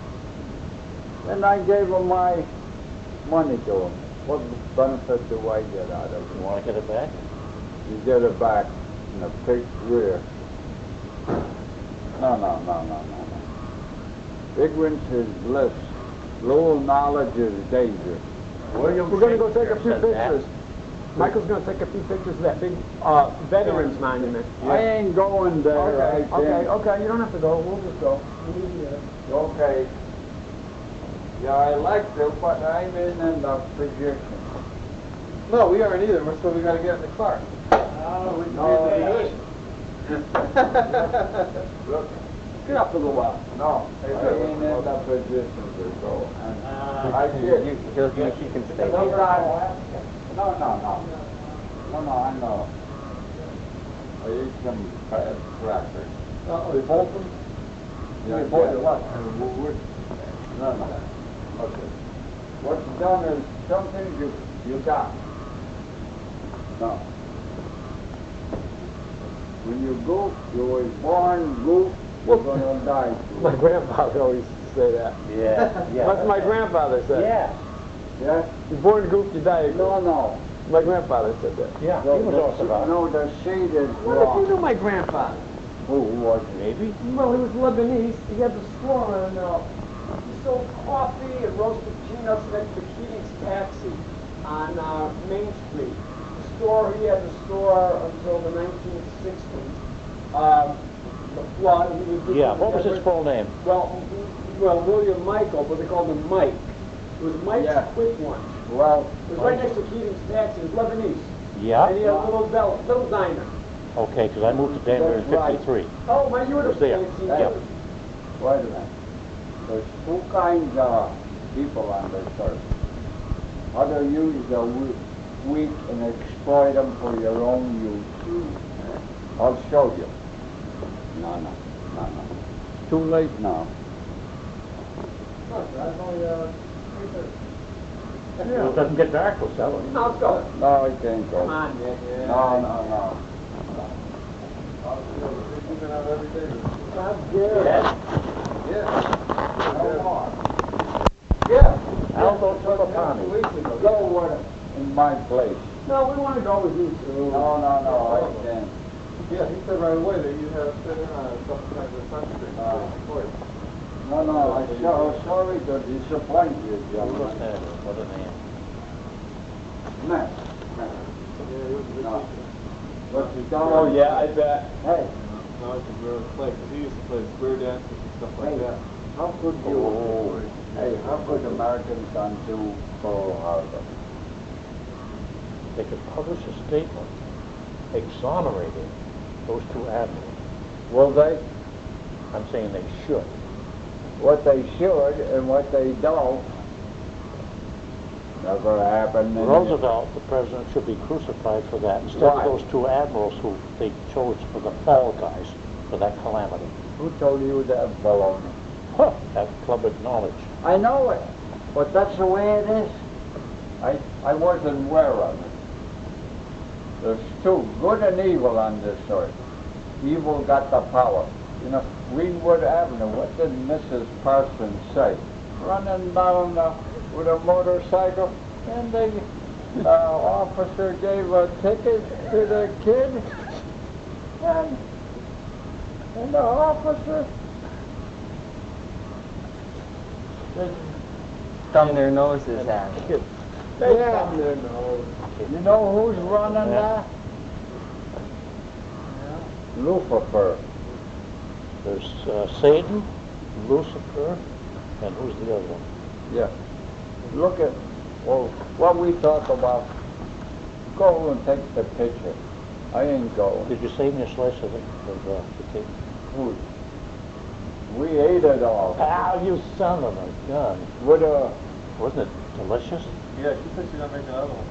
And I gave them my money to them. What benefit do I get out of it? You want to get it back? You get it back in a pig's rear. No. Ignorance is bliss. Little knowledge is danger. William We're gonna go take a Shakespeare few said that. pictures. Michael's gonna take a few pictures of that big Veterans Monument. I ain't going there. I can't. Okay, you don't have to go, we'll just go. Okay. Yeah, I like to, but I'm in the position. No, we aren't either. So we got to get in the car. No, look, Get up a little while. no, I ain't in the position to go. And I did. You can stay No, here. I know. I ate some bad crackers. Oh, they both them? Yeah, You bought your lunch. No. Okay. What's done is something you got. No. When you goof, you was born goof, you're gonna die. My grandfather always used to say that. Yeah. That's what my grandfather said. Yeah. Yes? You're born goof, you die. No. My grandfather said that. Yeah, he was also about it. No, the seed is What if you wrong. knew my grandfather? Who was it? Maybe. Well, he was Lebanese. He had the store and he sold coffee and roasted peanuts next to Keating's Taxi on Main Street. He had the store until the 1960s. The flood. Yeah, what was his full name? Well, William Michael, but they called him Mike. It was Mike's Yeah. Quick One. Well, It was right next to Keating's Taxi. It was Lebanese. And he Yeah? had a little diner. Okay, because I moved to Denver in That's right. 53. Oh, my, you would have There. seen Yeah. it. wait a minute. There's two kinds of people on this earth. Other use the weak and exploit them for your own use. I'll show you. No. Too late now. Well, it doesn't get dark, we'll sell it. Now let's go. No, I can't go. Come on, Nick. No. You've been out every day. That's good. Yeah. No more. Yeah. Aldo took a Tommy. Go with it in my place. No, we want to go with you too. No, I can't. Yeah, he said right away that you had to sit in on a couple times a country. No, I'm sorry to disappoint you, Who was gentlemen. that? What a name. Matt. Yeah, he was a good No. teacher. What's he done? Oh, yeah, I bet. Hey, No, I could really play, because he used to play square dances and stuff like Hey. that. how could you? Hey, how could Americans undo Pearl Harbor? They could publish a statement exonerating those two admirals. Will they? I'm saying they should. What they should and what they don't never happened. Roosevelt, the president, should be crucified for that instead Right. of those two admirals who they chose for the fall guys for that calamity. Who told you that baloney? Huh, that club acknowledged. I know it, but that's the way it is. I wasn't aware of it. There's two, good and evil on this earth. Evil got the power. You know, Greenwood Avenue, what did Mrs. Parsons say? Running down with a motorcycle, and the officer gave a ticket to the kid, and the officer Thumb their noses at. yeah. You know who's running that? Lucifer. There's Satan, Lucifer, and who's the other one? Yeah. Look at, well, what we talk about. Go and take the picture. I ain't going. Did you save me a slice of the cake? Food. We ate it all. Ah, you son of a gun. With Wasn't it delicious? Yeah, she said she's gonna make another one.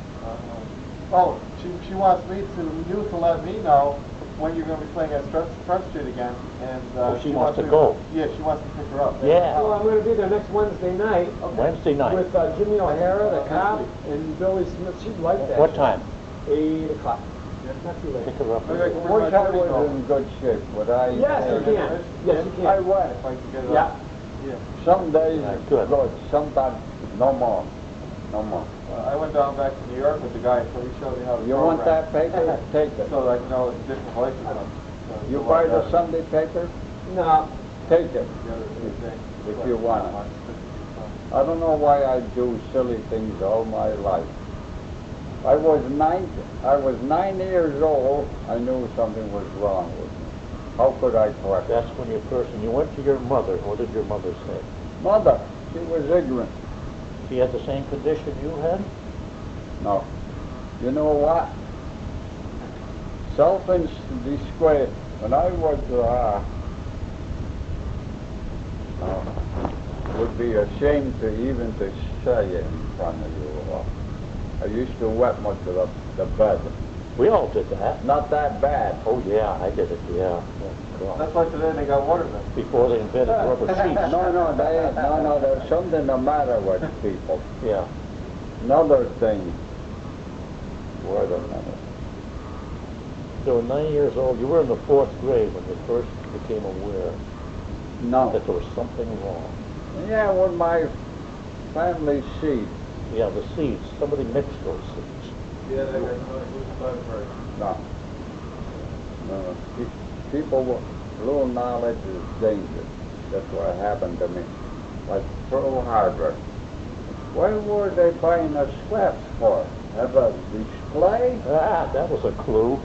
Oh, she wants me to let me know when you're gonna be playing at Front Street again, and she wants to go. Yeah, she wants to pick her up. Yeah. Well, I'm going to be there next Wednesday night. Wednesday night. With Jimmy O'Hara, the cop, and Billy Smith. She'd like that. What time? 8 o'clock. Not too late. Pick her up. wish I was in good shape, but I... Yes, you can. Yes, you can. I went. If I can get it Yeah. up. Yeah. Some days Yeah, it's good. good. Sometimes no more. No more. I went down back to New York with the guy, so he showed me how to You want program. that paper? Take it. So that I can know the different voices. You buy the Sunday paper? No. Take it. If you want it. I don't know why I do silly things all my life. I was 9 years old. I knew something was wrong with me. How could I correct it? That's when you went to your mother. What did your mother say? Mother, she was ignorant. She had the same condition you had? No. You know what? Self-disgrace. When I was, would be ashamed to even to say it in front of you. I used to wet much of the bed. We all did that. Not that bad. Oh yeah, I did it, yeah. Oh, God. That's why today they got water then. Before they invented rubber sheets. No, there's something the matter with people. Yeah. Another thing. Wait a minute. You were 9 years old. You were in the 4th grade when you first became aware No. that there was something wrong. Yeah, with my family seed. Yeah, the seeds. Somebody mixed those seeds. Yeah, they got who's first. No. No. People with little knowledge is dangerous. That's what happened to me. Like Pearl Harbor. What were they buying the scraps for? Have a display? Ah, that was a clue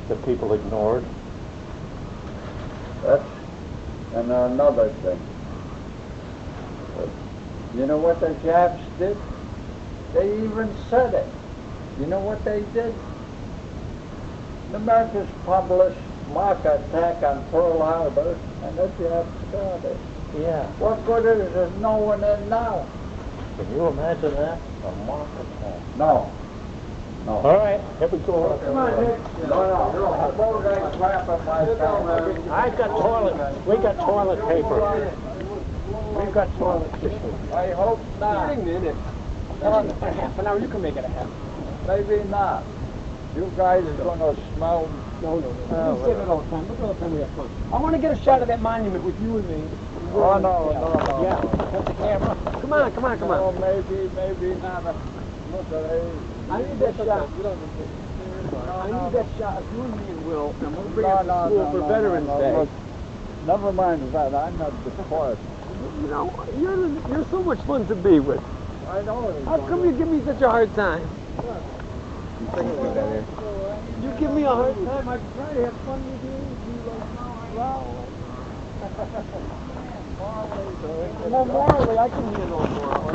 that people ignored. That's and another thing. You know what the Japs did? They even said it. You know what they did? The Americans published mock attack on Pearl Harbor, and the Japs got it. Yeah. What good is there knowing it now? Can you imagine that? A mock attack. No. No. All right, here we go. Come on, Nick. No. Suppose I crap at my family. I got toilet. We got toilet paper. We've got toilet tissue. I hope not. Wait a minute. Half an hour, you can make it a half. Maybe not. You guys are gonna smell. No. We save it all the time. Look at all the time we have fun. I want to get a shot of that monument with you and me. Oh, no. Yeah, that's the camera. Come on. Oh, maybe not. Look at it. I need that shot. I need that shot of you and me and Will, and we'll bring it to school for Veterans Day. Look, never mind that. I'm not depressed. You know, you're so much fun to be with. I know it. How come you give me such a hard time? You give me a hard time. I try to have fun with you. You like, no, Well, morally, I can handle it morally.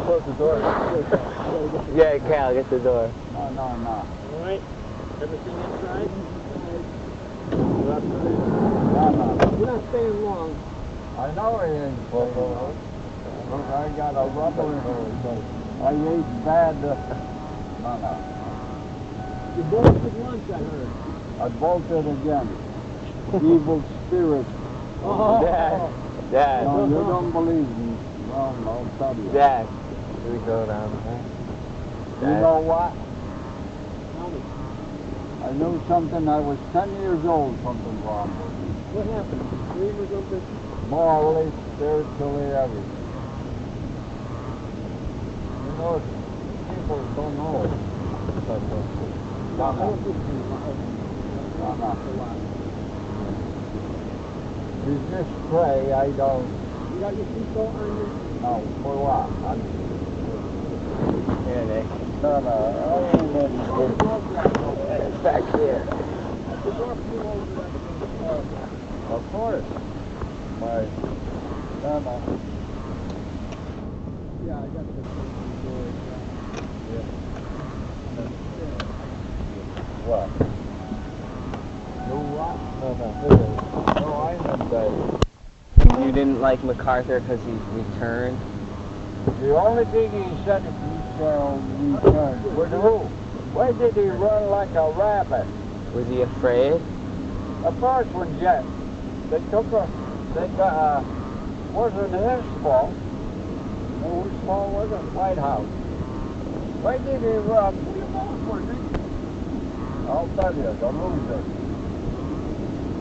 Close the door. Yeah, Cal, get the door. No. All right. Everything inside? No. You're not staying long. I know he ain't full. Look, I got a rubber in there. I ate bad. No. You bolted lunch, I heard. I bolted again. Evil spirit. Oh. Dad. No, you don't believe me. Well, I'll tell you. Dad. Here we go down there. You know what? Tell me. I knew something. I was 10 years old. Something wrong with me. What happened? Dream or something? Morally, spiritually, everything. You know, people don't know it. I don't think you No. You just pray, I don't. You got your seatbelt on you? No, for what? Here, Nick. No, I ain't any It's back here. The door flew over everything. Of course. My, no. Yeah, I got the door. What? Do what? No, I'm in bed. You didn't like MacArthur because he returned? The only thing he said is he shall return. With who? Why did he run like a rabbit? Was he afraid? The first one, yes. They took her, wasn't his fault. No, whose fault was it? White House. Why did he run? Who you voting for, Nick? I'll tell you, the loser.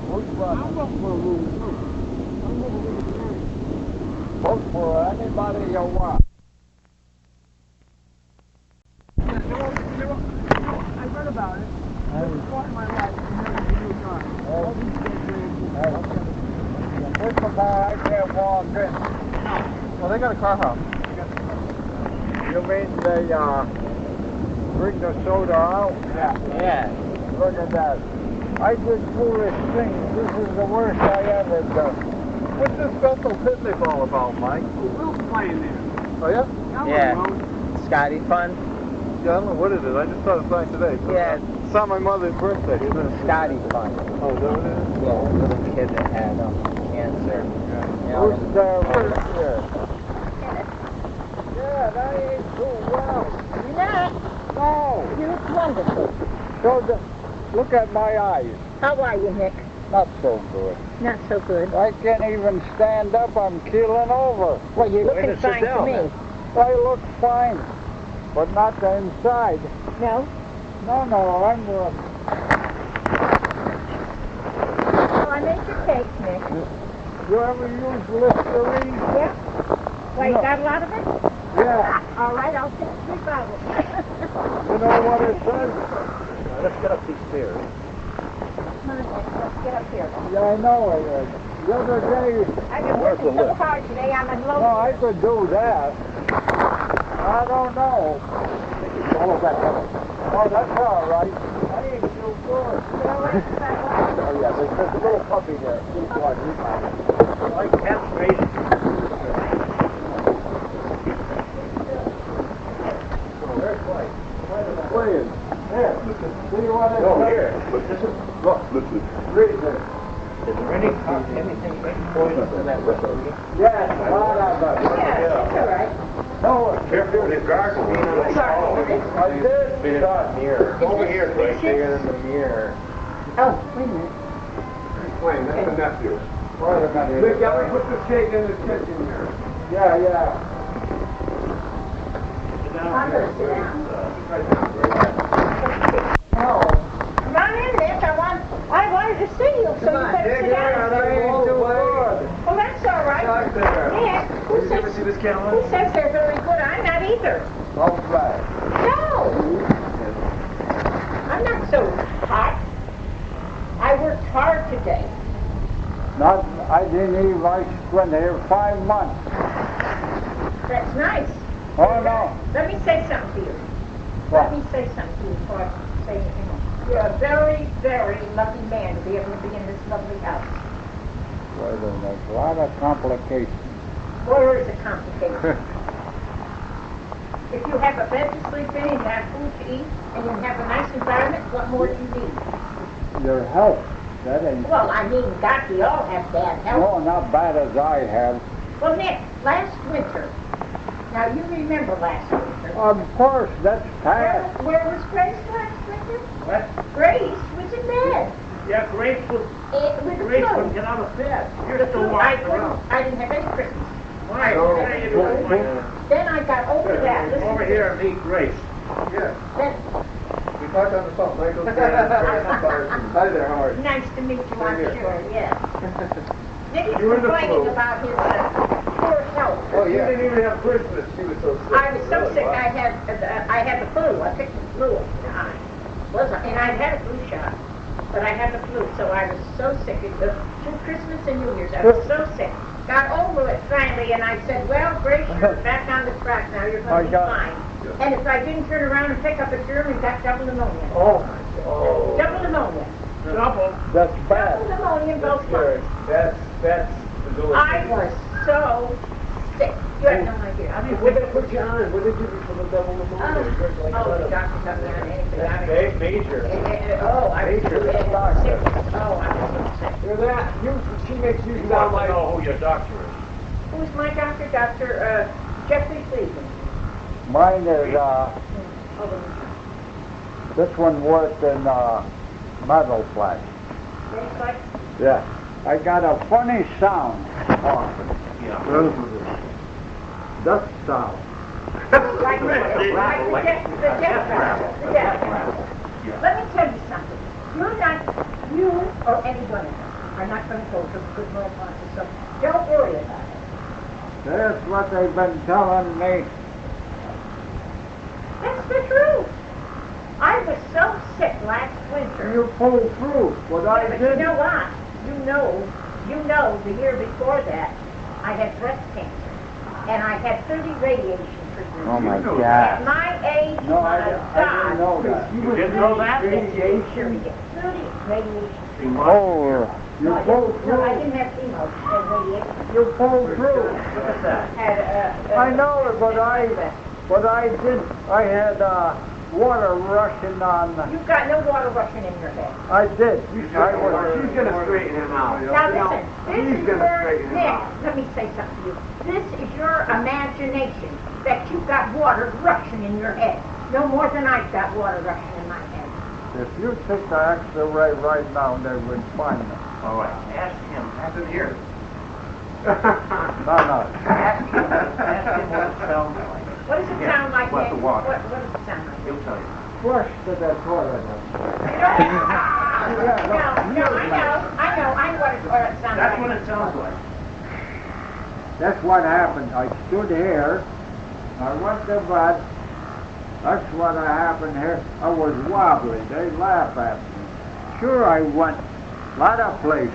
Who's running? I'm voting for a loser, too. I'm voting for a loser. Vote for anybody you want. I read about it. Never fought in my life. Never been a car. All these guys First of all, I can't walk in. Well, they got a car hop. You mean they, bring the soda out? Yeah. Look at that. I did foolish things. This is the worst I ever done. What's this special picnic all about, Mike? Will's playing there. Oh, yeah? Yeah. Scotty fun? Yeah, I don't know what it is. I just saw the sign today. Yeah. It's on my mother's birthday, isn't it? Scotty fun. Oh, is that what it is? Yeah, a little kid that had cancer. Who's there right here? Yeah, that ain't too well. You're not. No. You look wonderful. Look at my eyes. How are you, Nick? Not so good. Not so good. I can't even stand up. I'm keeling over. Well, you're looking fine to me. I look fine, but not the inside. No? No, I'm... Well, I made your cake, Nick. You ever use Listerine? Yeah. Well, you No. got a lot of it? Yeah. All right, I'll take 3 bottles. You know what it says? Now, let's get up these stairs. Come on, Nick, let's get up here. Yeah, I know it is. The other day... I've been Where's the working so lift? hard today, I'm in low. No, I could do that. I don't know. Follow back up. Oh, that's all right. I ain't too good. Oh, yeah, there's a little puppy there. He's going, like castration. Where's Mike? Playing. Here, see what it Oh, says? here. Look, this is, look, listen. Read it. Is there anything poisonous in that liquor? Yes, a lot of it. Yeah, that's all right. No, Careful with his gargle. I did. Being in the mirror. Over here, right there in the mirror. Oh, wait a minute. Wayne, that's the nephew. Look, Ellie, put the cake in the kitchen here. Yeah. I'm gonna sit down. No. Come on in, Nick. I wanted to see you, so you better sit down. Well, that's all right. Nick, who says they're very good? I'm not either. All right. No. I'm not so hot. I worked hard today. I didn't eat rice when they were 5 months. That's nice. Oh, no. Let me say something to you. What? Let me say something to you before I say anything else. You're a very, very lucky man to be able to be in this lovely house. Wait a minute, a lot of complications. Where is the complication? If you have a bed to sleep in, and you have food to eat, and you have a nice environment, what more do you need? Your health, that ain't... Well, I mean, God, we all have bad health. No, not bad as I have. Well, Nick, last winter, now you remember last winter. Of course, that's past. Where was Grace last winter? What? Grace was in bed. Yeah, Grace was, With the Grace flu. couldn't get out of bed. You're The still flu, walking around. I didn't have any Christmas. Why? Then I got over that. Listen Over to here this. and meet Grace. Yeah, Then, we talked on the phone. Michael Parsons. Hi there, how are you? nice to meet you, I'm Same here. sure, yes. Nick is You were the complaining flu. about his poor health. Oh, She yeah. didn't even have Christmas. She was so sick. I was so Really? sick, Wow. I had the flu. I picked the flu at the time. And I'd had a flu shot, but I had the flu, so I was so sick. Through Christmas and New Year's, I was so sick. Got over it finally, and I said, well, Grace, you're back on the track now. You're going to be fine. And if I didn't turn around and pick up a germ and got double pneumonia. Oh, my God. Double pneumonia. Double. That's Double bad. pneumonia in both Scary. lungs. That's the door. I was so sick. You have no idea. What did they put you on? What did they give you for the double pneumonia? The doctor got me on antibiotics. That's major. Oh, I was Major. sick. Oh, I was so sick. You're that. She makes you You sound want like. to know who your doctor is. Who's my doctor? Dr. Jeffrey Cleveland. Mine is, Oh, this one worked in, metal flash. it's like, Yeah. I got a funny sound talking. Yeah. That sound. like the death rattle. The death rattle. Let me tell you something. You or any one of us are not going to go to the good moral process, so don't worry about it. That's what they've been telling me. That's the truth. I was so sick last winter. You pulled through what I But did. you know what? You know, the year before that, I had breast cancer. And I had 30 radiation treatments. Oh my At God. my age, No, my I didn't God. know that. You didn't know that? Sure, we get 30 radiation treatments. Oh, you No, pulled no, I through. didn't have chemo, I had radiation. You pulled through. Look at that. I know it, but I did. I had water rushing on. You've got no water rushing in your head. I did. I was. She's going to straighten him out. Now listen, this He's is gonna your, straighten him Nick, out. let me say something to you. This is your imagination, that you've got water rushing in your head. No more than I've got water rushing in my head. If you took the X-ray right now, they would find me. All right. Ask him. Ask him here. No. Ask him what it sounds like. What does it Yeah, sound like, what Nick? the water. What does it sound like? He'll tell you. Flush to the toilet. I know what it sounds That's like. what it sounds like. That's what happened. I stood here. I went to bed. That's what happened here. I was wobbly. They laugh at me. Sure, I went a lot of places.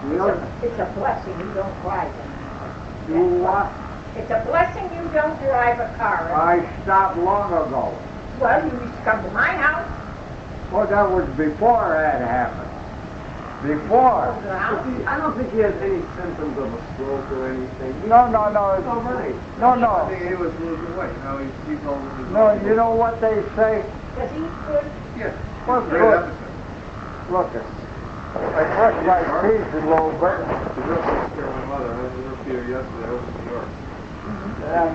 You know, It's a blessing you don't drive in. you what? It's a blessing you don't drive a car. I stopped long ago. Well, you used to come to my house. Well, that was before that happened. Before. I don't think he has any symptoms of a stroke or anything. No. It's all right. No. I think he was losing weight. Now he's holding his No, you know what they say? Does he good? Yeah. What's Great good? episode. Look it. I brushed my teeth a little bit. She's real sick to my mother. I was in her theater yesterday. I was in New York. And,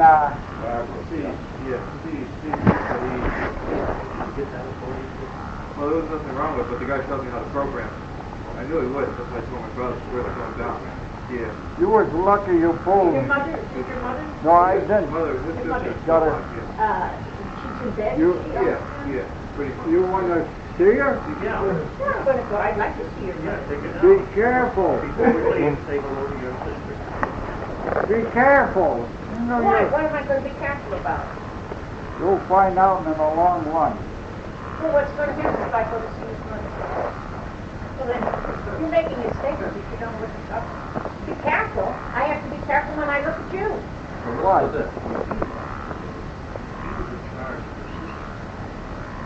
Well, there was nothing wrong with it, but the guy showed me how to program it. I knew he would. That's why I told my brother, we're like going down. Yeah. you was lucky you pulled. Your mother? Is your mother? No, I didn't. Mother, his sister. Got her. She's in bed? You- Yeah. Pretty much. You want to see her? Yeah. Sure, I'm gonna go. I'd like to see her. Yeah, take it Be down. careful. Before we leave, say hello to your sister. Be careful. You know, Why? What am I gonna be careful about? you'll find out in the long run. Well, what's gonna happen if I go to see his mother? Well, then, you're making a statement if you don't listen up. Be careful. I have to be careful when I look at you. Why?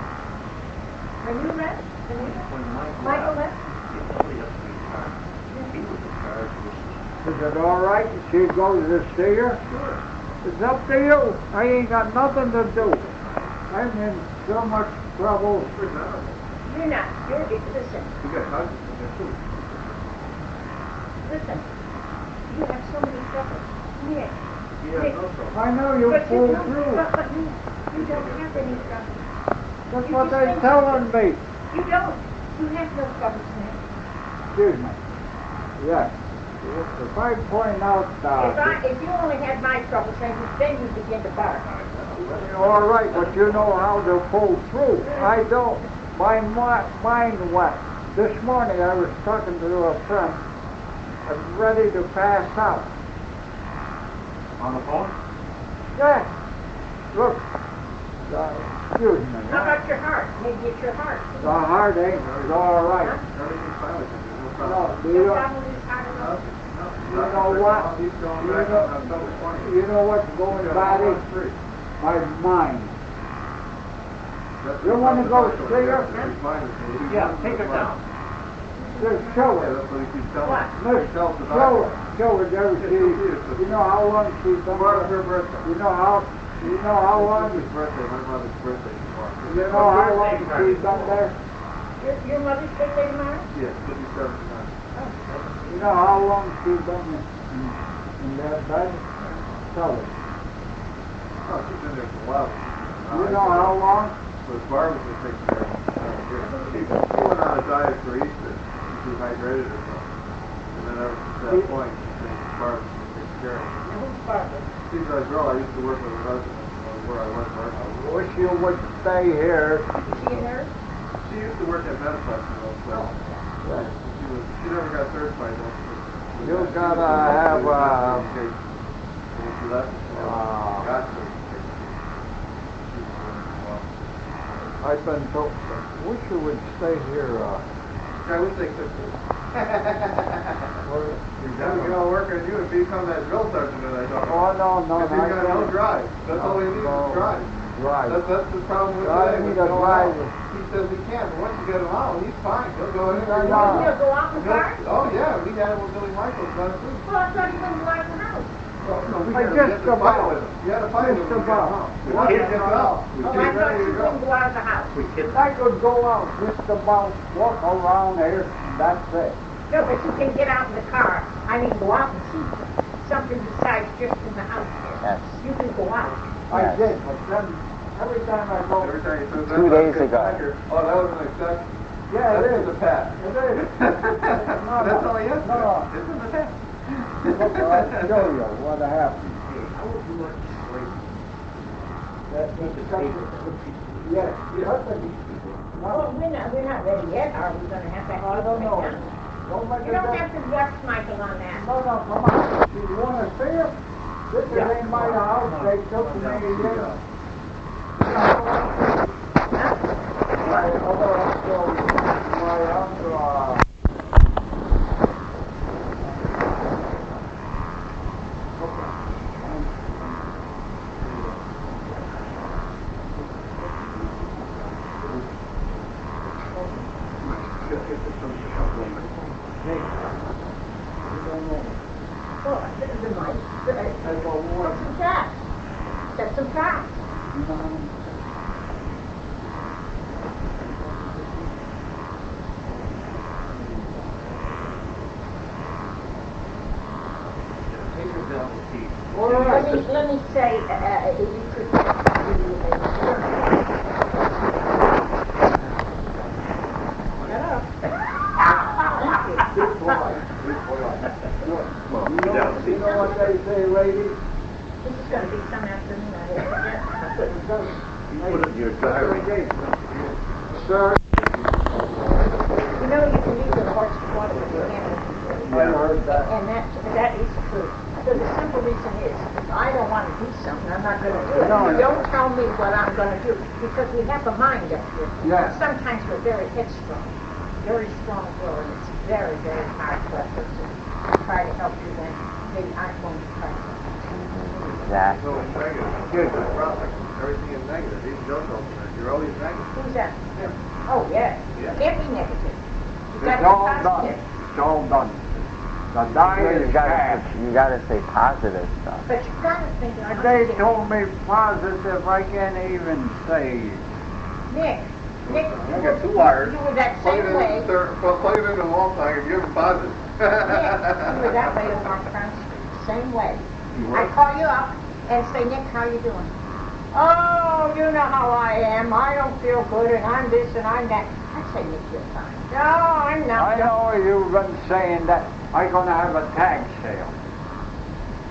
When you left? When Michael left? Somebody has to be in charge. Is it all right if she goes to see her? Sure. It's up to you. I ain't got nothing to do. I'm in so much trouble. You're not. Listen. You got husbands in there too. Listen. You have so many troubles. Yeah. You have no trouble. I know you But pulled you don't, through. but you don't have any troubles. That's you what just they're think- telling me. You don't. You have no troubles now. Excuse me. Yes. If I point out If you only had my troubles, then you begin to bark. all right, but you know how to pull through. I don't. My mind went. This morning I was talking to a friend. I'm ready to pass out. On the phone? Yes. Look. Excuse me. How about your heart? Maybe it's your heart. The heart ain't all right. Everything's fine with you. There's no No, problem. do Your you, problem is heart alone. you know what? He's going back on October 20th. You know what's going bad? Street. My mind. You wanna go see her? Yeah, take her down. Just show Yeah, her. that's what he keeps telling What? me. Miss, He tells the show doctor. her. Show her there she, you know how long she's been Tomorrow's there? her birthday. You know how long, His birthday, my mother's birthday tomorrow. you know how long she's been there? Your mother's birthday tomorrow? Yeah, 57 tonight. You know how long she's been in that bed? Tell her. Oh, she's been there for a while. You know how long? But Barbara's been taking care of her. She went on a diet for Easter. She dehydrated herself. And then ever since that point, Barbara's been taking care of her. Now, who's Barbara? She's a girl I used to work with her husband where I was working. I wish you would stay here. Is she a nurse? She used to work at Mediplex in those places. She never got certified though. You gotta have, when she left, she got certified. She was doing well. I've been told, wish you would stay here, Yeah, we think so too. You know, work on you and become that drill sergeant that I talked about. oh, no, If he's got no drive. That's all he needs is drive. Drive. That's the problem with I today. need with a going driver. out. He says he can't, but once you get him out, he's fine. He'll go in No, and no. He'll go out in the car? Oh, yeah, we had it with Billy Michaels last week. Well, I thought he wouldn't go out of the house. Well, no, we I had just to fight about. with him. You had to fight with him. Just to get him about. out. Once he gets out, Oh, I thought you wouldn't go out of the house. I could go out just about, walk around here, and that's it. No, but you can get out in the car. I mean, go out and see something besides just in the house here. Yes. You can go out. I did, but then, every time I go, Every time you says 2 days ago. Oh, that was an exception. yeah, it That's in is. the past. It is. That's all he has to No. do. It's in the past. Look, I'll show you what happened. Yes, Well, we're not ready yet. Are we going to have to have I don't know. Don't make You it don't that- have to rush Michael on that. No, come on. You wanna see it? This is in my house, they took me here. My other uncle, Well, the mic. Put some traps. Set some traps. Let me say, you could. You know what they say, lady? This is going to be some afternoon. Put it in your diary. Sir? You know you can leave the horse to water with your hand. I heard that. And that is true. So the simple reason is, if I don't want to do something, I'm not going to do it. No. You don't tell me what I'm going to do, because we have a mind up here. Yes. Sometimes we're very headstrong, very strong will, and it's very, very hard for us to try to help you when they aren't going to try to help you. Exactly. So it's negative. Good. Everything is negative. Even Joe's ultimate. You're always negative. Who's that? Oh, yes. Yeah. Can't be negative. You It's got to be all done. positive. It's all done. The dying cat. You gotta say positive stuff. But you gotta think. They told me positive, I can't even say. Nick, You got two wires. you were that Plug it same in, way. plug it in a long time and give it positive. Nick, you were that way on Front Street, same way. I call you up and say, Nick, how you doing? Oh, you know how I am. I don't feel good, and I'm this and I'm that. I say, Nick, you're fine. No, I'm not. I know you've been saying that I'm going to have a tag sale.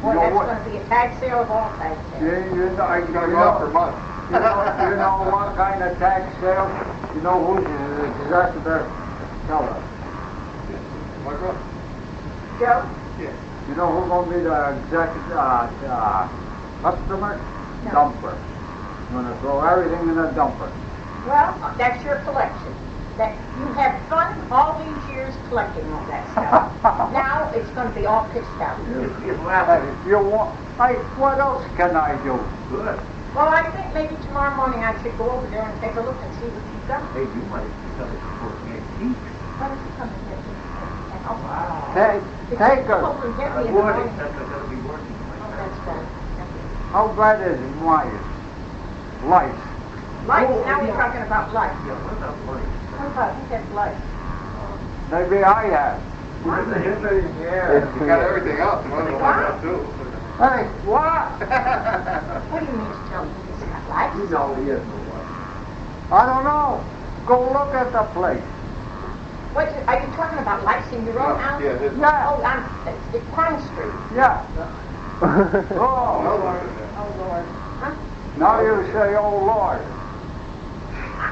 Well, You know that's what? going to be a tag sale of all tag sales. You know, It's going to go out for months. you know what kind of tag sale? You know who's the executive? Tell us. My brother. Joe? Yeah. You know who's going to be the executive customer? No. Dumper. You're going to throw everything in a dumper. Well, that's your collection. That you have fun all these years collecting all that stuff. Now it's going to be all pitched out. Hey, if you want, what else can I do? Good. Well, I think maybe tomorrow morning I should go over there and take a look and see what you've done. Hey, you might become a couple of antiques. Why don't you come and get me? And I'll Take her. Come and get me in the morning. That's going to be working. Oh, that's bad. How bad is my life? Lights, now we're talking about lights. Yeah, what about money? What about, who has lights? Maybe I have. You got everything else. You want to find out too. Hey, what? What do you mean to tell me he's got lights? You know he has no life. I don't know. Go look at the place. What, are you talking about lights in your own house? Yeah, his. Yeah. Oh, on Pine Street. Yeah. No Oh, life in there. Oh, Lord. Huh? now you say, oh Lord.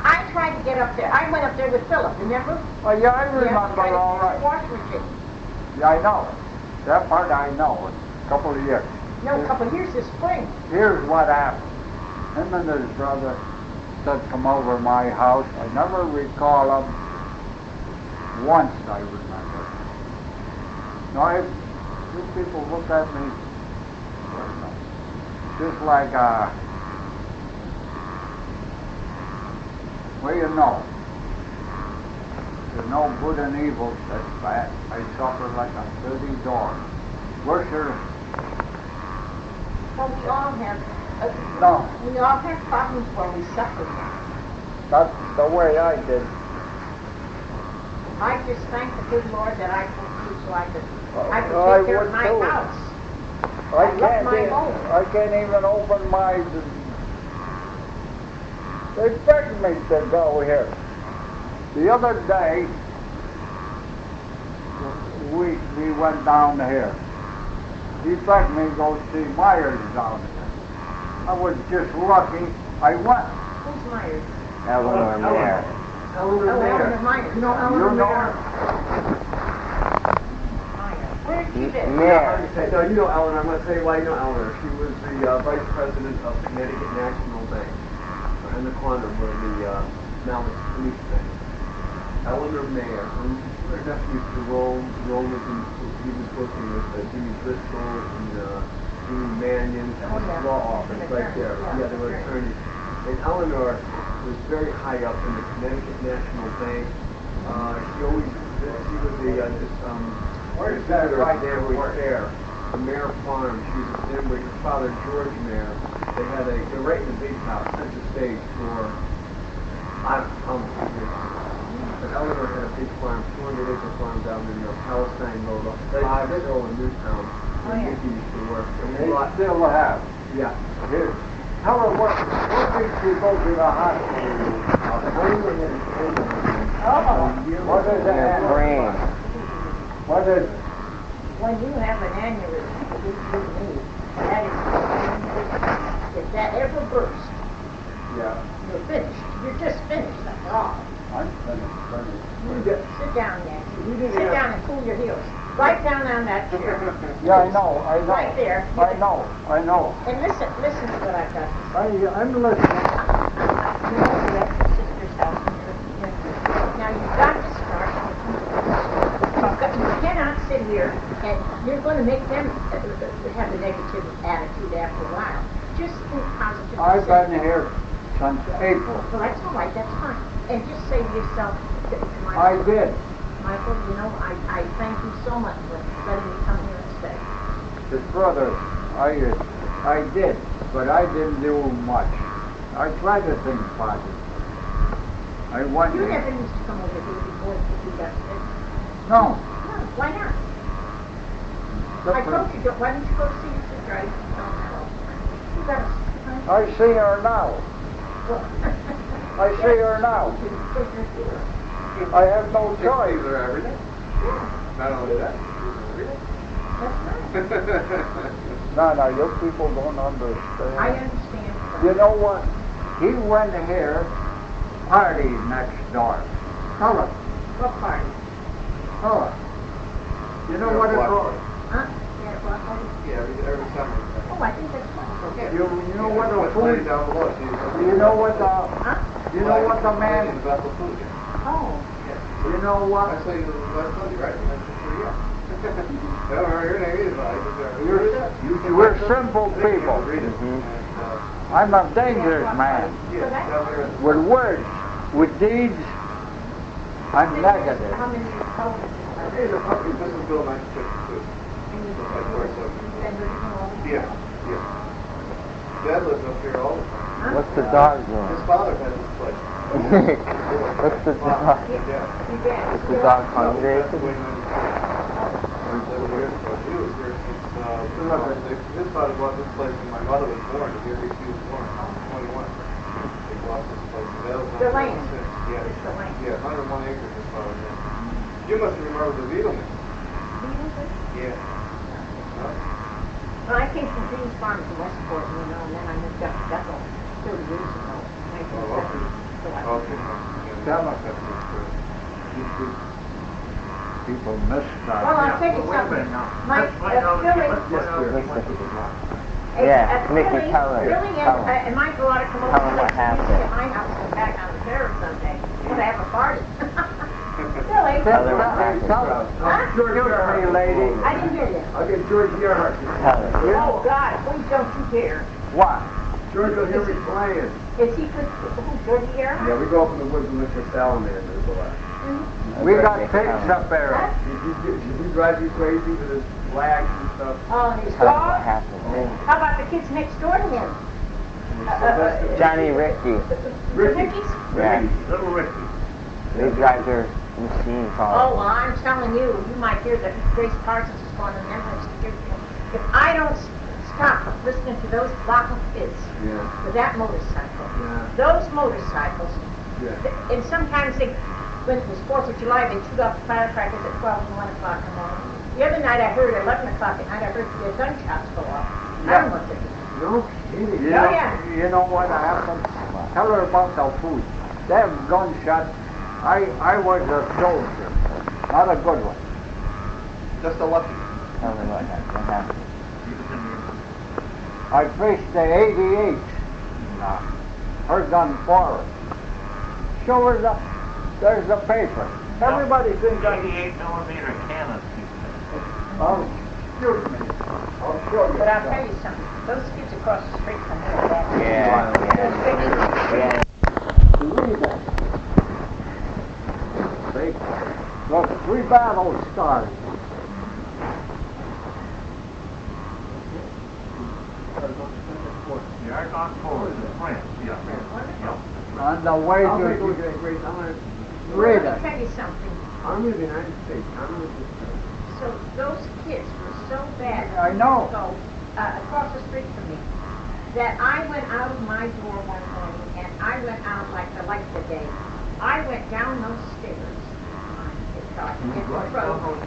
I tried to get up there. I went up there with Philip, remember? Oh yeah, I Yeah, remember tried to all fix the right. washing machine. Yeah, I know. That part I know. A couple of years. No, a couple of years this spring. Here's what happened. Him and his brother said come over my house. I never recall him. Once I remember. Now, you people look at me just like, well, you know. There's no good and evil that's bad. I suffer like a dirty dog. Where's your... Well, we all have, No, we all have problems where we suffer. that's the way I did. I just thank the good Lord that I can do so I could I take care would of my too. house. I love my home. I can't even open my... They begged me to go here. The other day, we went down here. He begged me to go see Myers down here. I was just lucky I went. Who's Myers? Eleanor Mayer. Eleanor Myers. You know You Eleanor know Mayer? Myers. Where did she live? Mayer. No, you know Eleanor. I'm going to tell you why you know Eleanor. She was the vice president of Connecticut National Bank in the corner where the now it's police bank. Eleanor Mayer. Her nephew Jerome. Jerome was he was working with Jimmy Driscoll and Jimmy Mannion at his law office right there. Yeah, they were attorneys. And Eleanor was very high up in the Connecticut National Bank. She was visitor at Danbury Fair, the Mayer Farm. She was at Danbury. Her father, George Mayer, they're right in the big house, center stage for, I don't know, but Eleanor had a big farm, 200-acre farm down in Palestine Road, up 5 Hill in Newtown, where Mickey used to work. And They we bought, still have. yeah. Here. Tell her what makes you go to the hospital? What is that? Brain. What is... When you have an aneurysm, believe you me, that is, if that ever bursts, Yeah. you're finished. You're just finished, that's all. I'm finished. Sit down, Nancy. Sit down and cool your heels. Right down on that chair. Yeah, I know. Right there. I know. And listen to what I've got to say. I'm listening. You know, you have your sister's house. Now you've got to start. You cannot sit here and you're going to make them have a negative attitude after a while. Just think positive. I've been here since April. Well, that's all right. That's fine. And just say to yourself, I did. Michael, you know, I thank you so much for letting me come here and stay. His brother, I did, but I didn't do much. I tried to think positive. I went You there. never used to come over here before you got sick. No. No, why not? I told you, why don't you go see your sister? I don't know. You got a... I see her now. I see her now. I have no choice. Her every day. Yeah, Not only that, every day. that's right. No, you people don't understand. I understand. You know what? He went here, party next door. Tell her. What party? Tell her. You know what it's called? Huh? Yeah, what party? Yeah, every summer. Oh, I think that's wonderful. You know what the What's laying food? down below? She's You know what the? Huh? You know what the in man? the vessel food again. Oh. You know what? I saw you last Sunday, right? And that's for you. I don't remember your name either, but I just We're simple people. read it. Mhm. And, I'm a dangerous man. yeah, down there. With words, with deeds, I'm negative. How many told you? Hey, the puppy, this is Bill 1952. Like where it's up. Yeah, yeah. Dad lives up here all the time. What's the dog His doing? father had this place. What's the dog? Yeah. Is the dog hungry? His father bought this place when my mother was born. The year she was born, 21. They bought this place. That was The land. Yeah, It's the land. yeah, 101 acres his father had. You must remember the Beetleman. Yeah. Well, I came from Green's Farm to Westport, you know, and then I moved up to Bethel 30 years ago, 1970. So I Okay. Tell us. People miss that. Well, I'll tell you Wait a minute something. now. Mike, Yeah, Mickey, tell her. Really, Tell her. and Michael ought to come over Tell him what to happened. my house and back on the terrace someday. We'll have a party. Really? Tell her what happened. Huh? Excuse me, lady. I didn't hear you. I'll get George Gerhardt. Tell her. Oh, God, please don't you dare. What? George will hear me playing. Is he with, who, Georgie here? Yeah, we go up in the woods and look for salamanders a lot. We got pigs up there. Did he drive you crazy with his flags and stuff? Oh, and his Tell her what dog? happened. How about the kids next door to him? Johnny Ricky. Ricky's? Yeah. Little Ricky. They drive their machines Oh, all. well, I'm telling you, you might hear that Grace Parsons is going to Memphis to hear him. If I don't stop listening to those flock of kids Yeah. with that motorcycle, Yeah. those motorcycles, Yeah. and sometimes they, when it was 4th of July, they shoot off the firecrackers at 12 and 1 o'clock in the morning. The other night I heard at 11 o'clock at night, I heard the gunshots go off. I don't know what they're doing. No kidding. You Oh, know, yeah. you know what happened? Tell her about the food. That gunshot, I was a soldier, not a good one. Just a lucky. Tell her what happened. I faced the 88. Nah, her gun forward. Show her there's the paper. Everybody thinks I... 88mm cannon. Oh, excuse me. I'll show you. But I'll tell you something, those kids across the street from here, Yeah, yeah. Read that. See? Look, 3 battles started. Yeah, I got forward to France. Yeah. On the way I'll take a to... look at it, Grace. I'm gonna, Read Let it. me tell you something. I'm in the United States. I'm with this place. So those kids were so bad. I know. So, across the street from me, that I went out of my door one morning and I went out like the light of the day. I went down those stairs. It's dark. It's the road.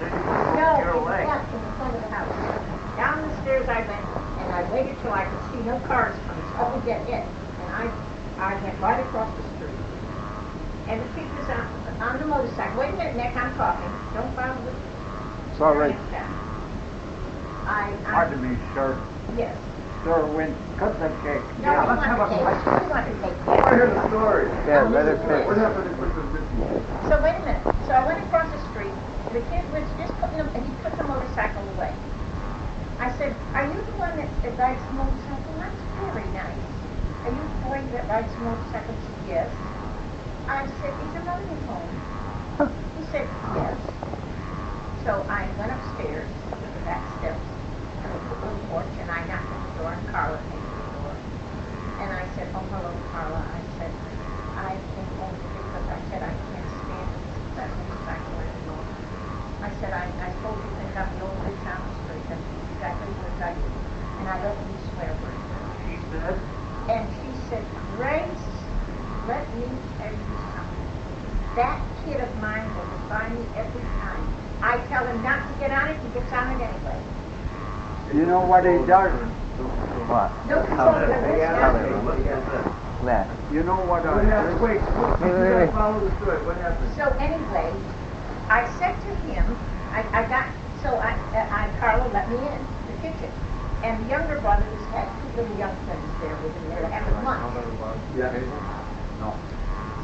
No, in the front of the house. Down the stairs I went and I waited till I could see no cars coming so I would get hit. And I went right across the street. And the kid was on the motorcycle. Wait a minute, Nick, I'm talking. Don't bother with me. Sorry. Pardon me, sir. Yes. Sir, cut the cake. No, we want to take. We want to take. I heard the story. Yeah, let her finish. What happened with the So wait a minute. So I went across the street. The kid was just putting them, and he put the motorcycle away. I said, "Are you the one that rides the motorcycle? That's very nice. Are you the boy that rides the motorcycle?" She said, "Yes." I said, "Is your mother at home?" He said yes. So I went upstairs to the back steps and the little porch, and I knocked at the door, and Carla came to the door. And I said, oh, hello, Carla. I said, I came home because I said I can't stand that motorcycle anymore. I said, I told you think I'm the old bitch on the street. That's exactly what I did. And I don't use swear words. She said, And she said, Grace, let me tell you something. That kid of mine will defy me every time. I tell him not to get on it, he gets on it anyway. You know what he does? What? No control of the That. You know what what happened? Wait, you gotta follow the story. What happened? So anyway, I said to him, Carla let me in the kitchen. And the younger brothers had two little young friends there with him. They were having lunch. Yeah. No.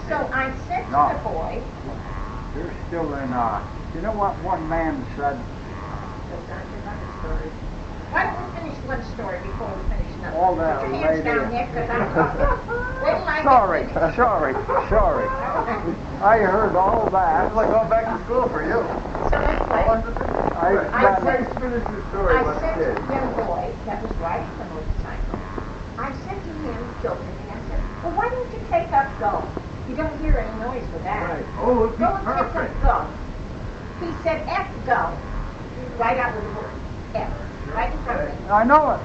So I said to No. the boy, You're still in, you know what one man said? goes on to another story. Why don't we finish one story before we finish another? All that Put your hands lady- down there, because I'm Wait till I get Sorry, finished. sorry. I heard all that. It's like going back to school for you. So anyway, I got Let's finish the story. I What said you to did. the young boy that was riding the motorcycle, I said to him, jokingly, I said, well, why don't you take up go? You don't hear any noise with that. Right. Oh, it'd be Go and take up perfect. go. He said, F go. Right out with the word F. Right in front of me. I know it.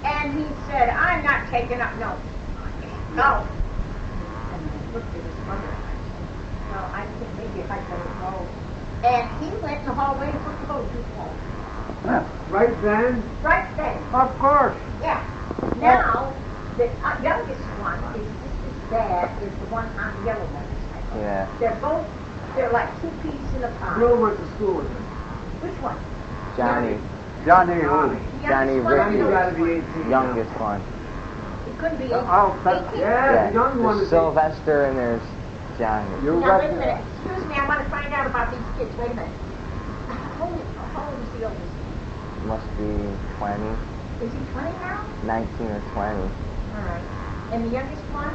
And he said, I'm not taking up, no. No. And he looked at his mother and I said, well, I think maybe I better go. And he went in the hallway and put the hose in the wall. Right then, Right then. Of course. Yeah. Now, the youngest one, his sister's dad, is the one on the yellow motorcycle. Yeah. They're like two peas in a pod. Bill went to school with him. Which one? Johnny. Johnny who? The Johnny youngest one? Johnny's gotta be 18. Youngest one. It couldn't be Oh, 18. Yeah, the young one There's is Sylvester and there's Johnny. You Now, got wait a minute. Excuse me, I want to find out about these kids. Wait a minute. How old is the oldest? Must be 20, Is he 20 now? 19 or 20. All right. And the youngest one?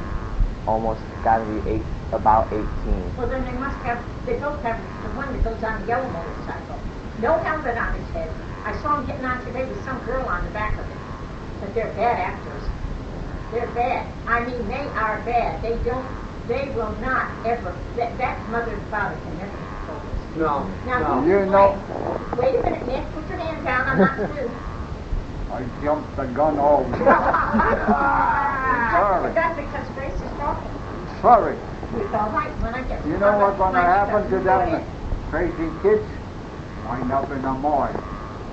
Almost gotta be about 18. Well, then they both have the one that goes on the yellow motorcycle. No helmet on his head. I saw him getting on today with some girl on the back of it. But they're bad actors. They're bad. I mean, they are bad. They will not ever, that mother and father can never control this. No, Now, no. who's You know- playing? Wait a minute, Nick. Put your hand down. I'm not through. I jumped the gun over. Sorry. That's because Grace is talking. Sorry. It's all right when I get You know what's gonna happen to Go them ahead. crazy kids? Wind up in the morgue.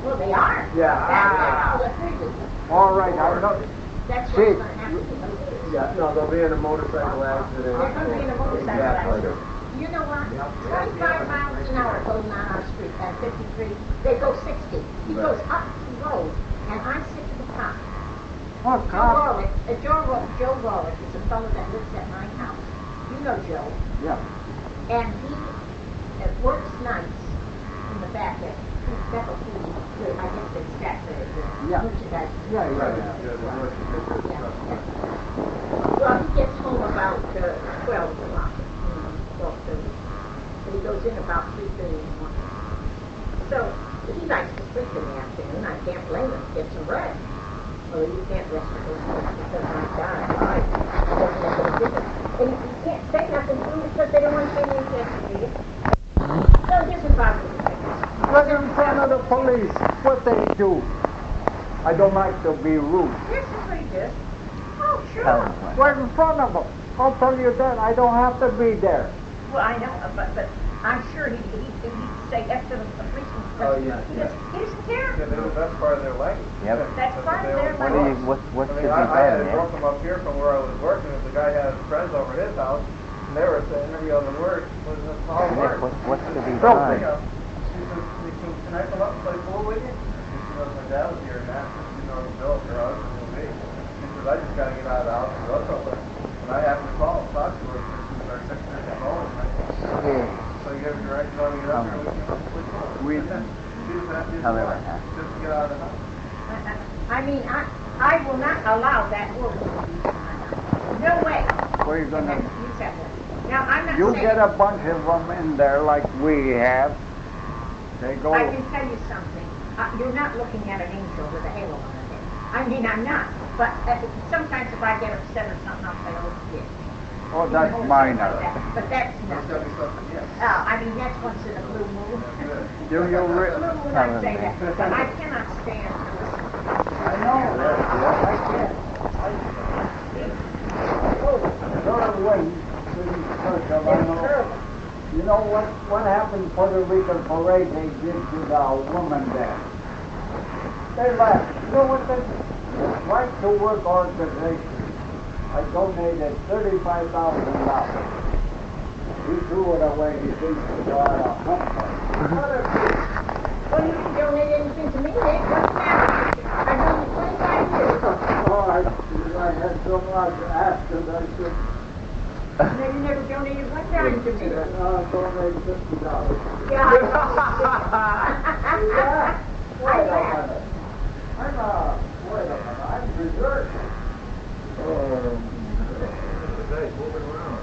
Well, they are. Yeah. I'll agree with you. All right, I know. That's See, what's going to happen. Yeah, no, they'll be in a motorcycle accident. They're going to be in a motorcycle Exactly. accident. You know what? 25 miles an hour goes on our street at 53. They go 60. He goes up the road, and I sit to the top. What Joe cop? Rowlick, Joe Rowlick is a fellow that lives at my house. You know Joe. Yeah. And he works nights in the back at Bethel Food. I guess it's that Yeah. merchandise. Yeah, yeah, Well, he gets home about 12 o'clock, 12:30. But he goes in about 3:30 in the morning. So he likes to sleep in the afternoon. I can't blame him. Get some rest. Well, you can't rest for those things because my God, it doesn't make any difference. And you can't say nothing to them because they don't want to say anything to you. So here's about the Look in front of the police. What they do? I don't like to be rude. This is what he does. Oh, sure. Tell him what. Right in front of them. I'll tell you that. I don't have to be there. Well, I know, but I'm sure he'd say after the policeman. Oh, yeah, He doesn't care. Yeah, they're the best part of their language. Yep. That's part of their What do you, what I should mean, be I had done, it broke man? them up here from where I was working. If the guy had friends over at his house, and they were saying every other word was all Nick, words. what should be You done? know, she says, can I come up and play pool with you? And she goes, my dad was here and that. You know, Bill, your husband will be. She says, I just got to get out of the house and go somewhere. And I happened to call and talk to her because she was our secretary at home. So you have your right to go and get up here with you and play pool. We- And then she was that Tell her what happened. just to get out of the house. I mean, I will not allow that word to be used in my house. No way. Where you Can I gonna? use that word? Now, I'm not You saying... get a bunch of them in there like we have. They go. I can tell you something. You're not looking at an angel with a halo on her head. I mean, I'm not. But sometimes if I get upset or something, I'll say, oh, yeah. Oh, that's minor. Like that. But that's There's not. gotta be something, yes. I mean, that's once in a blue moon. You Blue moon, I say that. But I cannot stand to listen. I know. I can't. You know what happened Puerto Rican parade they did to the woman there? They laughed. You know what they Right to Work organization. I donated $35,000. He threw it away. He thinks it was a hump. Well, you didn't donate anything to me, Nick. What's the matter? I've known you 25 years. Oh, I had so much after that. No, you never donated one dime to me. Donated $50. Yeah, I know. I'm reserved. Today's moving around.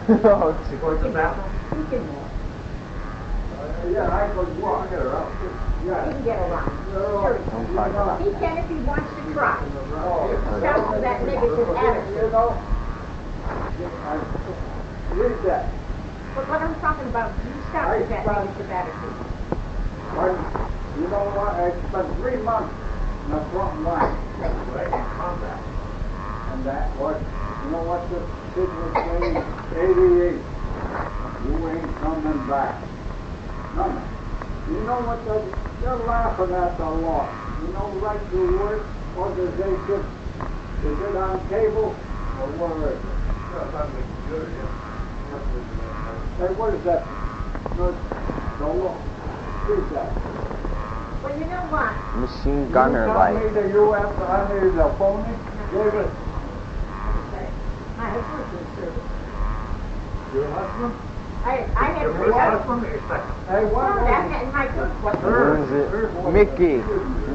Oh, Going to the bathroom? You can walk. Yeah, I could walk. Get around. You can get around. Sure. He can if he wants to try. Stop with that negative attitude. Read that. But what I'm talking about, you stop with that negative attitude. You know what? I spent 3 months in the front line. Combat. And that was, you know what the kid was saying? 88. You ain't coming back. None. You know what they're laughing at the law. You know, right to work organization. Is it on cable or where is it? Yeah, it's on the computer, yeah. Hey, what is that? No, the law. Who's that? Well, you know what? machine gunner You like. tell me the U.S. Army is a phony? Gave it. My husband's in service. Your husband? I had Your three first husbands. husband or your second? Hey, No, what? that and my good one. What is it? Mickey,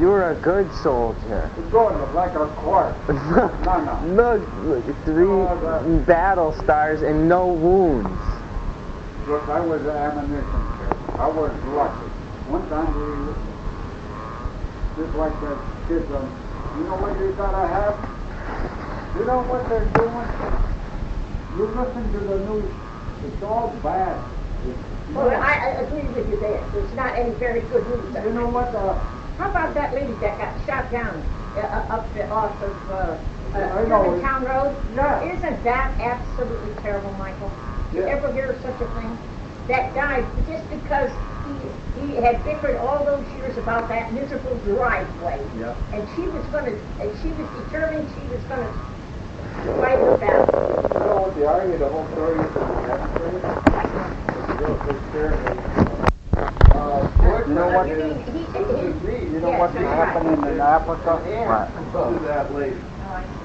you're a good soldier. It's going like a corpse. No. Look, 3 battle stars and no wounds. Look, I was an ammunition kid. I was lucky. One time just like the kids you know what you gotta have? You know what they're doing? You listen to the news, it's all bad. Well, I agree with you there. There's not any very good news. You know what? How about that lady that got shot down up off of I know. Germantown Road? Yeah. Isn't that absolutely terrible, Michael? Did you Yeah. ever hear of such a thing? That died just because he had bickered all those years about that miserable driveway. Yeah. And she was determined she was gonna fight her battle. You know what the irony of the whole story is that we haven't the girl takes care of me. You know what? You You know what's happening in Africa? Right. Do that lady.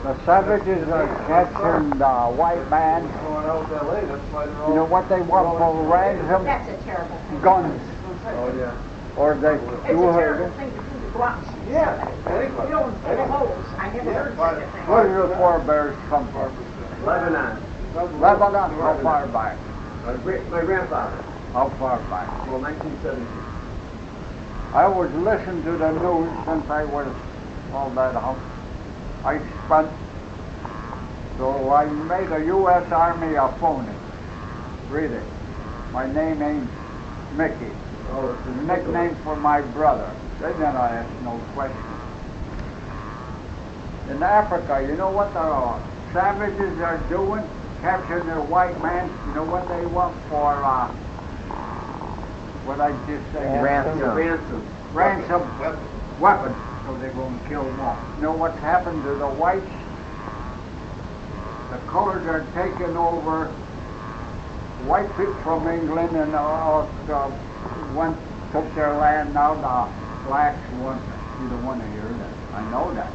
The savages are catching the white man. Going out with that lady, that's why they're all... You know what they want for ransom? That's a terrible thing. Guns. Oh, yeah. Or they, It's you a heard terrible it. thing to do to go out and shoot Yeah. somebody. You don't get holes. I never heard of such a thing. Where do your forebears come from? Lebanon. Lebanon. How far back? My grandfather. How far back? Well, 1917. I was listening to the news since I was all that out. I spent, so I made the U.S. Army a phony. Read it. My name ain't Mickey. Oh, it's The nickname for my brother. They didn't ask no questions. In Africa, you know what the savages are doing? Capturing their white man. You know what they want for, what I just said? Ransom. Ransom weapons. So they're going to kill more. You know what's happened to the whites? The colors are taking over. White people from England and took their land. Now the blacks want. You don't want to hear that. I know that.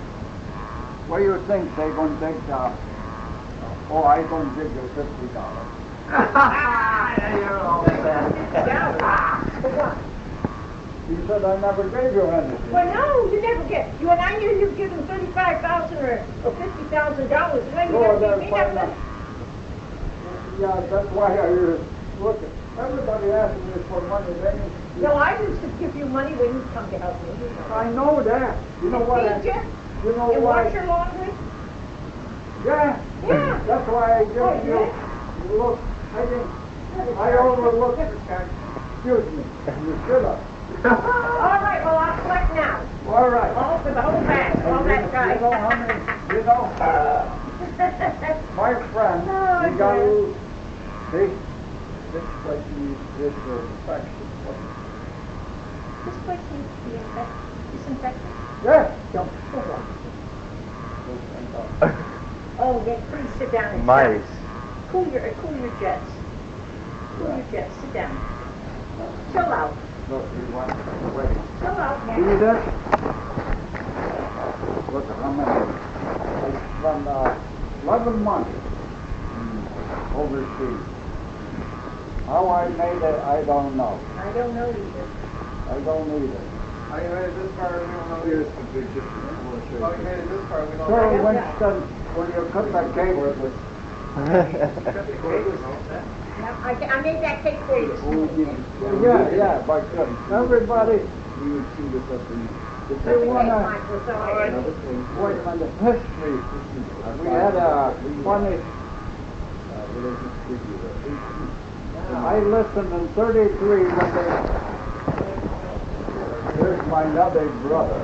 What do you think they're going to take? I don't give you $50. You're all set. You said I never gave you anything. Well, no, you never get. When I knew you give them $35,000 or $50,000, when you Go don't there give me and find nothing. out. Yeah, that's why I was looking. Everybody asking me for money. They, No, I used to give you money when you come to help me. You know. I know that. You know what? Did you? You know And why? wash your laundry? Yeah. Yeah. That's why I give Oh, you. yeah? Look, I overlooked. Excuse me. You should have. All right, well, I'll collect now. All right. All for the whole bag, all that You know how many? You know, my friend, Oh, he got dear. loose. See, this place needs this infection. This place needs to be disinfected. Yeah. Jump. Oh, yeah, please sit down and Mice. cool your jets. Cool your jets, sit down. Chill out. Look, you want ready. Chill out, See man. this? Look how many. It's from 11 months overseas. How I made it, I don't know. I don't know either. I don't either. How you made it this far, we don't know. Here's the big difference. I want to show How you. you made it this far, we don't Sir know. Winston, when you cut that cake with us, I made that cake for you this morning. yeah, but everybody, We would see this up in if That's you okay, want to, Mike, was all right. another thing. wait on the history, we had a funny, I listened in 33 when here's my nutty brother.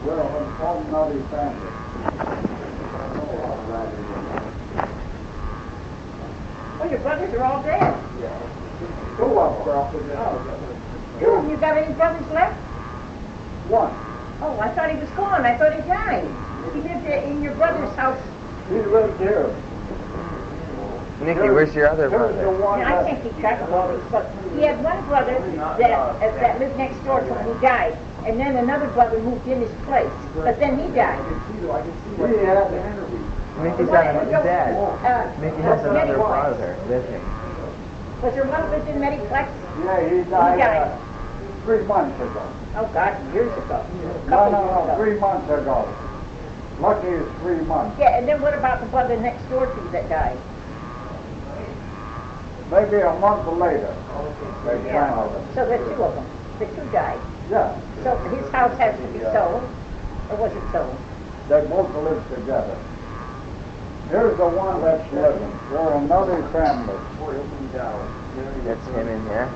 Well, I'm from Nutty family. Oh, your brothers are all dead. Two of them. You got any brothers left? One. Oh, I thought he was gone. I thought he died. He lived in your brother's house. He lived here. Nikki, where's your other Here's the brother? one Yeah, I that, can't keep track of all these, but he had one brother that lived next door to him who died, and then another brother moved in his place, but then he died. he had, Nikki's got a dad. Nikki has another Mediplex. brother with him. Was there one lived in Mediplex? yeah, he died 3 months ago. Oh, God, years ago. No, 3 months ago. Lucky it's 3 months. Yeah, and then what about the brother next door to you that died? Maybe a month later. They found him. So there are two of them. The two died. Yeah, So his house has to be sold, or was it sold? they both live together. Here's the one that's living. They're another family. That's him in here.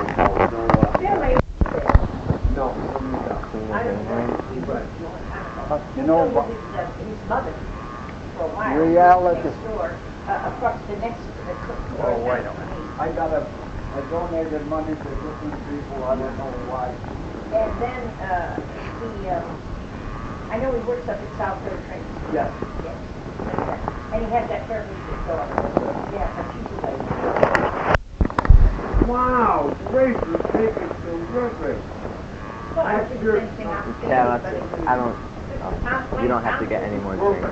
Really? No, I don't know. You know, His mother, for a while. Reality. Next door, across the next, Oh, wait a minute. I donated money to different people, I don't know why. And then, I know he works up at South Third Train. Yes. Yes. And he had that terribly sick daughter. Yeah, but she's away. Wow, Grace is taking some good. Well, I did the same thing out there, Yeah, but it was- I don't. Oh, you don't have to get any more drinks.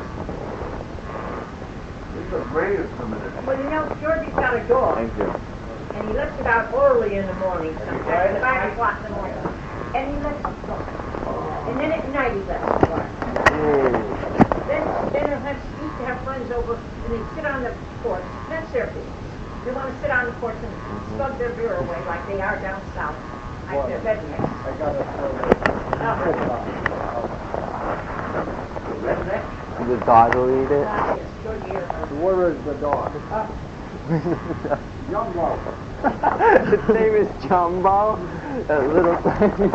The rain is coming in. Well, you know, Georgie's got a dog, Thank you. and he lets it out early in the morning, sometimes 5 o'clock in the morning. And he lets it go. And then at night he lets it go. Then he'll have, he used to have friends over, and they'd sit on the porch, that's their business. They want to sit on the porch and slug their beer away like they are down south, like they're rednecks. I got Oh, The dog will eat it. yes, Georgie or her. Where is the dog? Jumbo. Its name is Jumbo. That little thing.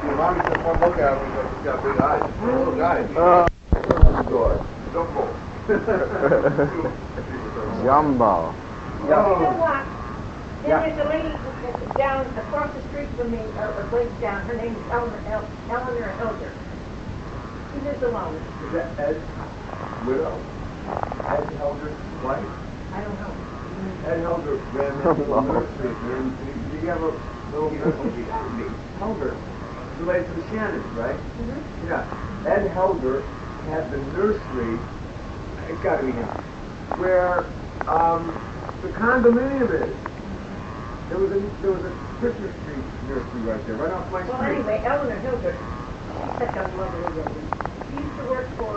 Your mom just one look at him, he's got big eyes. He's a little guy. Jumbo. Jumbo. You know what? Then there's a lady that's down across the street from me, or lives down, her name is Eleanor Hilder. She lives alone. Is that Ed? Widow? Ed Helder's wife? I don't know. Ed Helder ran that little nursery. Did you have a little nursery? Helder. Related to the Shannons, right? Mm-hmm. Yeah. Ed Helder had the nursery, it's got to be him, where the condominium is. There was a Christmas tree nursery right there, right off my street. Well, anyway, Eleanor Hilder, she's such a lovely lady. She used to work for,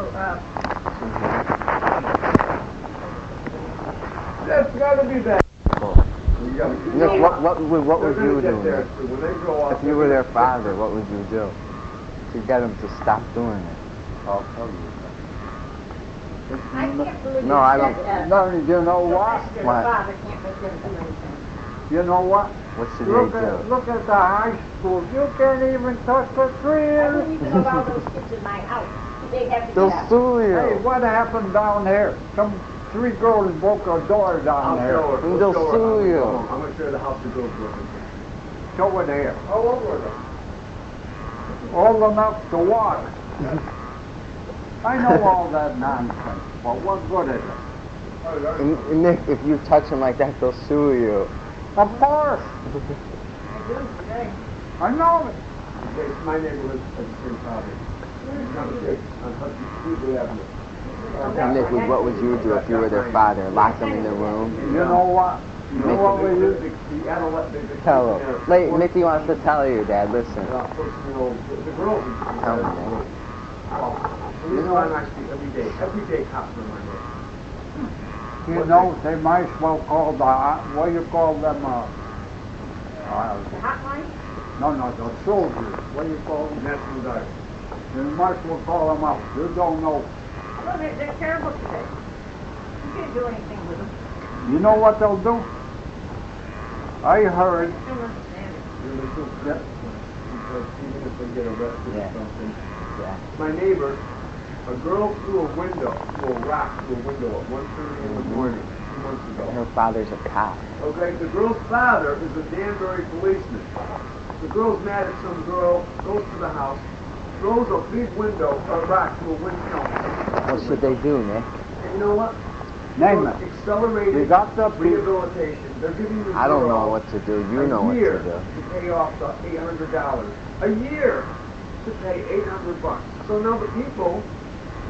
That's gotta be that. Nick, what would you do, Nick? When they grow up, If you were their father, what would you do to get them to stop doing it? I'll tell you. I can't believe No, I that, don't- No, you know what? the What? father can't make them do anything. You know what? What should Look they at, do? look at the high school. You can't even touch the I tree. wouldn't even allow those kids in my house. They'd have to They'll get out. sue Hey, you. what happened down here? Some 3 girls broke a door down I'll there. show her. And they'll We'll show her. sue you. I'm gonna show you the house the girls live in. Show it here. How old were they? Old enough to walk. I know all that nonsense, but what good is it? And Nick, if you touch them like that, they'll sue you. Of course. I do today. I know it. Okay, my neighborhood is the same property. On Hudson Street Avenue. And Nick, what would you do if you were their father? Lock them in the room? You know what? You know what we used to Tell them. Like, Nicky wants to tell you, Dad. Listen. The girls. Tell him, Nick. You know, I'm actually every day cops are my neighbor. You know, they might as well call the, what do you call them, The hotline? no, the soldiers. What do you call them? National Guard. You might as well call them up. You don't know. Well, they're terrible today. You can't do anything with them. You know what they'll do? I heard. I don't understand it. Really do. Yeah. Because even if they get arrested Yeah. or something. Yeah. My neighbor, a girl threw a rock through a window at 1:30 in the morning 2 months And ago. her father's a cop. Okay, the girl's father is a Danbury policeman. The girl's mad at some girl, goes to the house, throws a big rock through a window. What should they do, Nick? And you know what? Name it. Accelerated We got the rehabilitation. They're giving the I don't girl know what to do. You know a what year to do. to pay off the $800. A year to pay $800. So now the people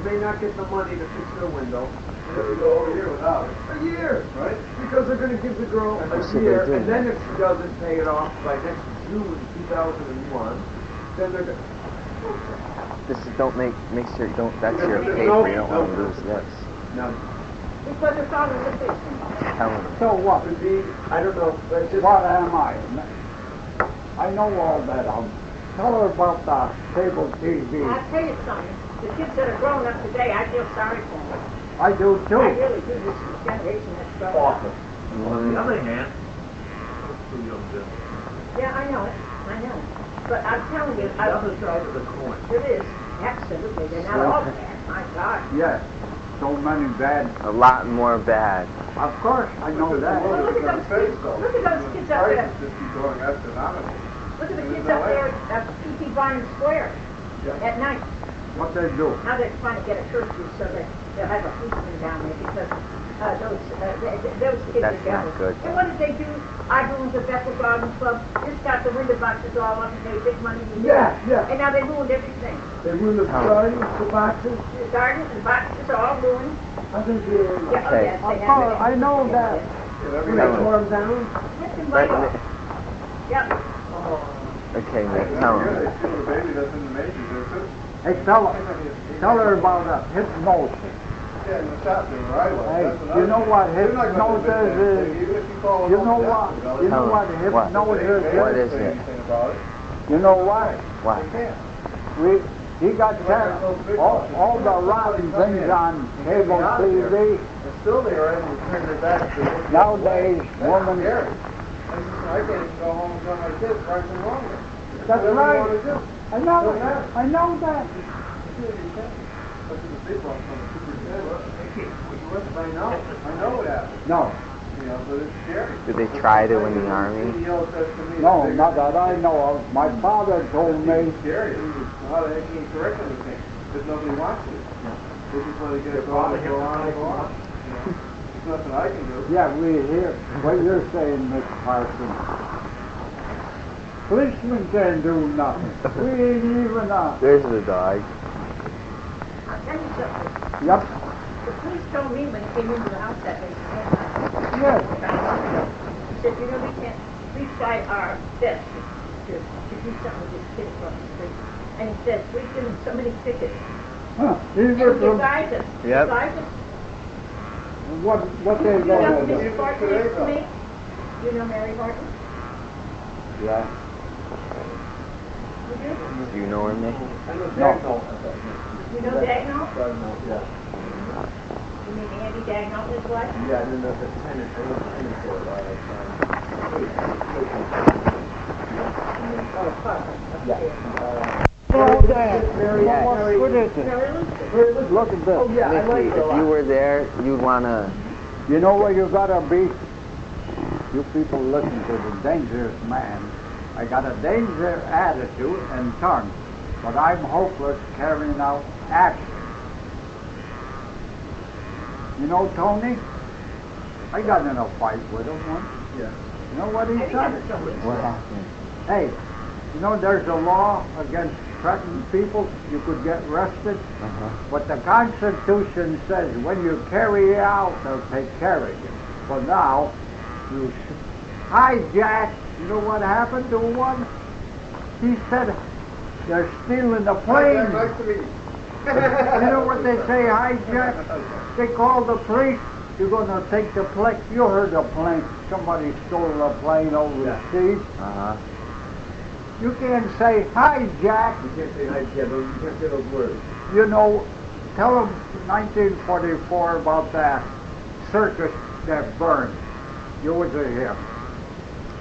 may not get the money to fix their window. And they'll go over here without it. A year, right? Because they're going to give the girl What a should year, they do? and then if she doesn't pay it off by next June 2001, then they're going to... This is, don't make sure you don't, that's your There's paper. no- You don't want to lose this. Now, Because their father's a fisherman. Tell them. So what? to be, I don't know, that's just... What am I? I know all that. Tell her about the cable TV. I'll tell you something. The kids that are growing up today, I feel sorry for them. I do too. I really do. This generation that's growing up. Awful. On the other hand, Yeah, I know it. I know it. But I'm telling you, The other side of the coin. it is. Absolutely. They're not all bad. My God. Yes. So many bad. A lot more bad. Of course, I know that. Well, look at those kids. Look at those kids up there. Just keep going astronomically. Look at the kids up there at P.T. Barnum Square at night. What they do. Now they're trying to get a curfew so that they'll have a policeman down there because those kids That's are devils. not good. And what did they do? I ruined the Bethel Garden Club. Just got the window boxes all up and paid big money to Yeah, yeah. And now they ruined everything. They ruined the garden, the boxes. The garden and boxes are all ruined. I think they... Yeah, oh Okay. yes, they Of have course, it. I know that. When they tore them down? Let them Right, right off. Nick. Yep. Okay, Nick, tell Yeah, them. they feel the baby that's in the manger there too. Hey, tell her about that hypnosis. Yeah, in the shop there where I was. Hey, That's another you know thing. what They're not gonna admit hypnosis anything, is? even if you call them You up know and what? ask them about You it. know what What? hypnosis They is? What can't is say it? anything about it. You know why? What? They can't. He got all the rotten things on cable TV. And still they are able to turn their back to it. Nowadays, women. Scary. I can't even go home and tell my kids right from wrong. That's Whatever right. you want to do. I know that. I know that. I know that. No, You know, but it's scary. Did they try to in the army? CEO says to me, no, "They- not that I know of. My father told me. It's scary. How the heck can you correct anything? Because nobody wants it. They just want to get it going and go on and go on. You know, there's nothing I can do. Yeah, we hear what you're saying, Miss Parsons. Policemen can't do nothing. We ain't even There's the dog. I'll tell you something. Yep. The police told me when he came into the house that day, Yes. he said, you know, we can't, we try our best to do something with this kid across the street. And he said, we've given so many tickets. Huh, he's And with them. besides it, Yep. besides it, What they you know gonna who do? Mrs. Barton is to me? You know Mary Barton? Yeah. You do? Do you know her, Nick? I know No. Dagnall. You know Dagnall? Dagnall, yeah. You mean Andy Dagnall, his wife? Yeah, and then the tenant, I know the tenant for it, Oh, Dad. Mary, Yeah. What is it? Mary Lucy. Mary Lucy. Look at this. Oh, yeah, I Nicky, like it a if lot. you were there, you'd wanna. You know where you gotta be? You people listen to the dangerous man. I got a dangerous attitude and tongue, but I'm hopeless carrying out action. You know Tony? I got in a fight with him once. Yeah. You know what he I think said? that's something. What happened? Hey, you know there's a law against threatening people. You could get arrested. Uh-huh. But the Constitution says when you carry out, they'll take care of you. So now, you hijack. You know what happened to one? He said they're stealing the plane. Nice to meet you. You know what they say, hijack? They call the police. You're going to take the plane. You heard the plane. Somebody stole a plane overseas. Uh-huh. You can't say hijack. You can't say hi, yeah, those, you can't say those words. You know, tell them 1944 about that circus that burned. You wasn't here.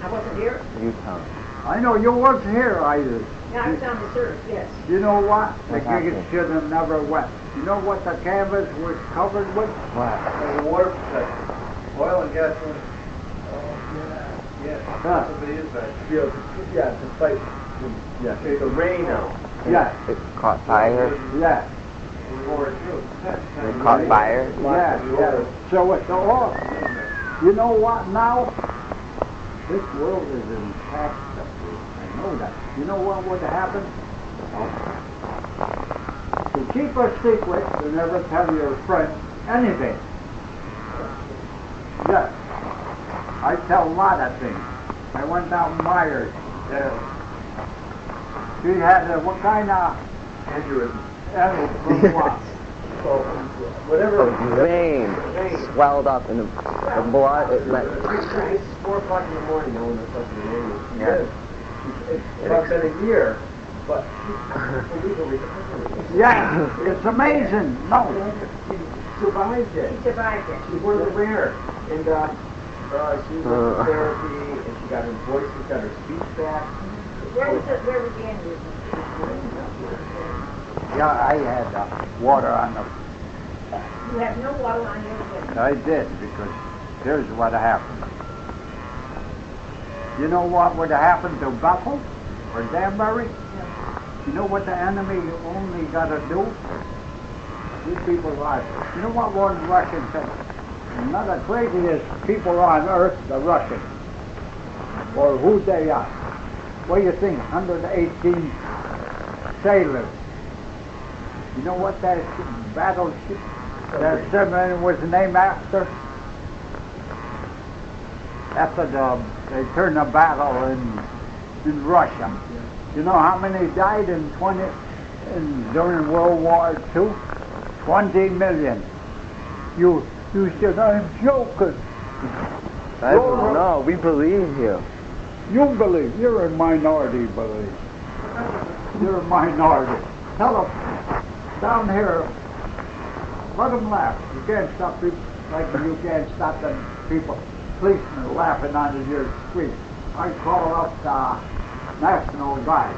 I wasn't here. You tell me. I know you was here, either. Yeah, I was on the service, yes. You know what? The What gig happened? should have never went. You know what the canvas was covered with? What? The water protection. Oil and gasoline. Oh, yeah. Yeah, Huh. that's what it is, man. Yeah, to fight, yeah, the rain out. Yeah, It caught fire? yeah, It caught fire? yeah. So it's all. You know what now? This world is in catastrophe. I know that. You know what would happen? To keep a secret, you never tell your friend anything. Yes. I tell a lot of things. I went down Myers. She had what kind of Aneurysm. what? So, whatever. A vein swelled up in the blood. It went. It's 4 o'clock in the morning now when they're touching the aneurysm. Yeah. It's about been a year, but she's legally recovered. Yeah, it's amazing. No. She survived it. He survived it. She's one of the rare. And she went to therapy, and she got her voice, she got her speech back. Where was the aneurysm? Yeah, I had water on the. You have no water on your skin. I did because here's what happened. You know what would have happened to Bethel or Danbury? You know what the enemy only got to do? These people are. You know what one Russian said? Not the craziest people on earth, the Russians, or who they are. What do you think? 118 sailors. You know what that battleship, that submarine was named after? After they turned the battle in Russia. You know how many died during World War II? 20 million. You said I'm joking. I don't know. We believe you. You believe. You're a minority believe. You're a minority. Tell them down here. Let them laugh. You can't stop people like you can't stop the people, policemen laughing under your street. I call up the National Guard.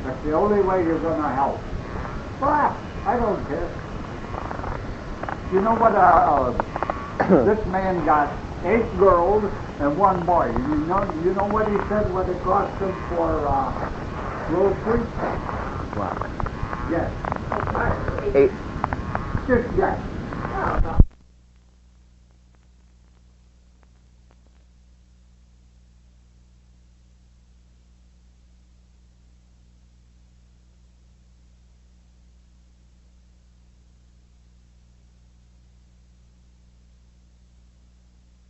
That's the only way you're going to help. Laugh. I don't care. You know what? This man got 8 girls and 1 boy. You know what he said? What it cost him for groceries? What? Yes. 8. Just yes.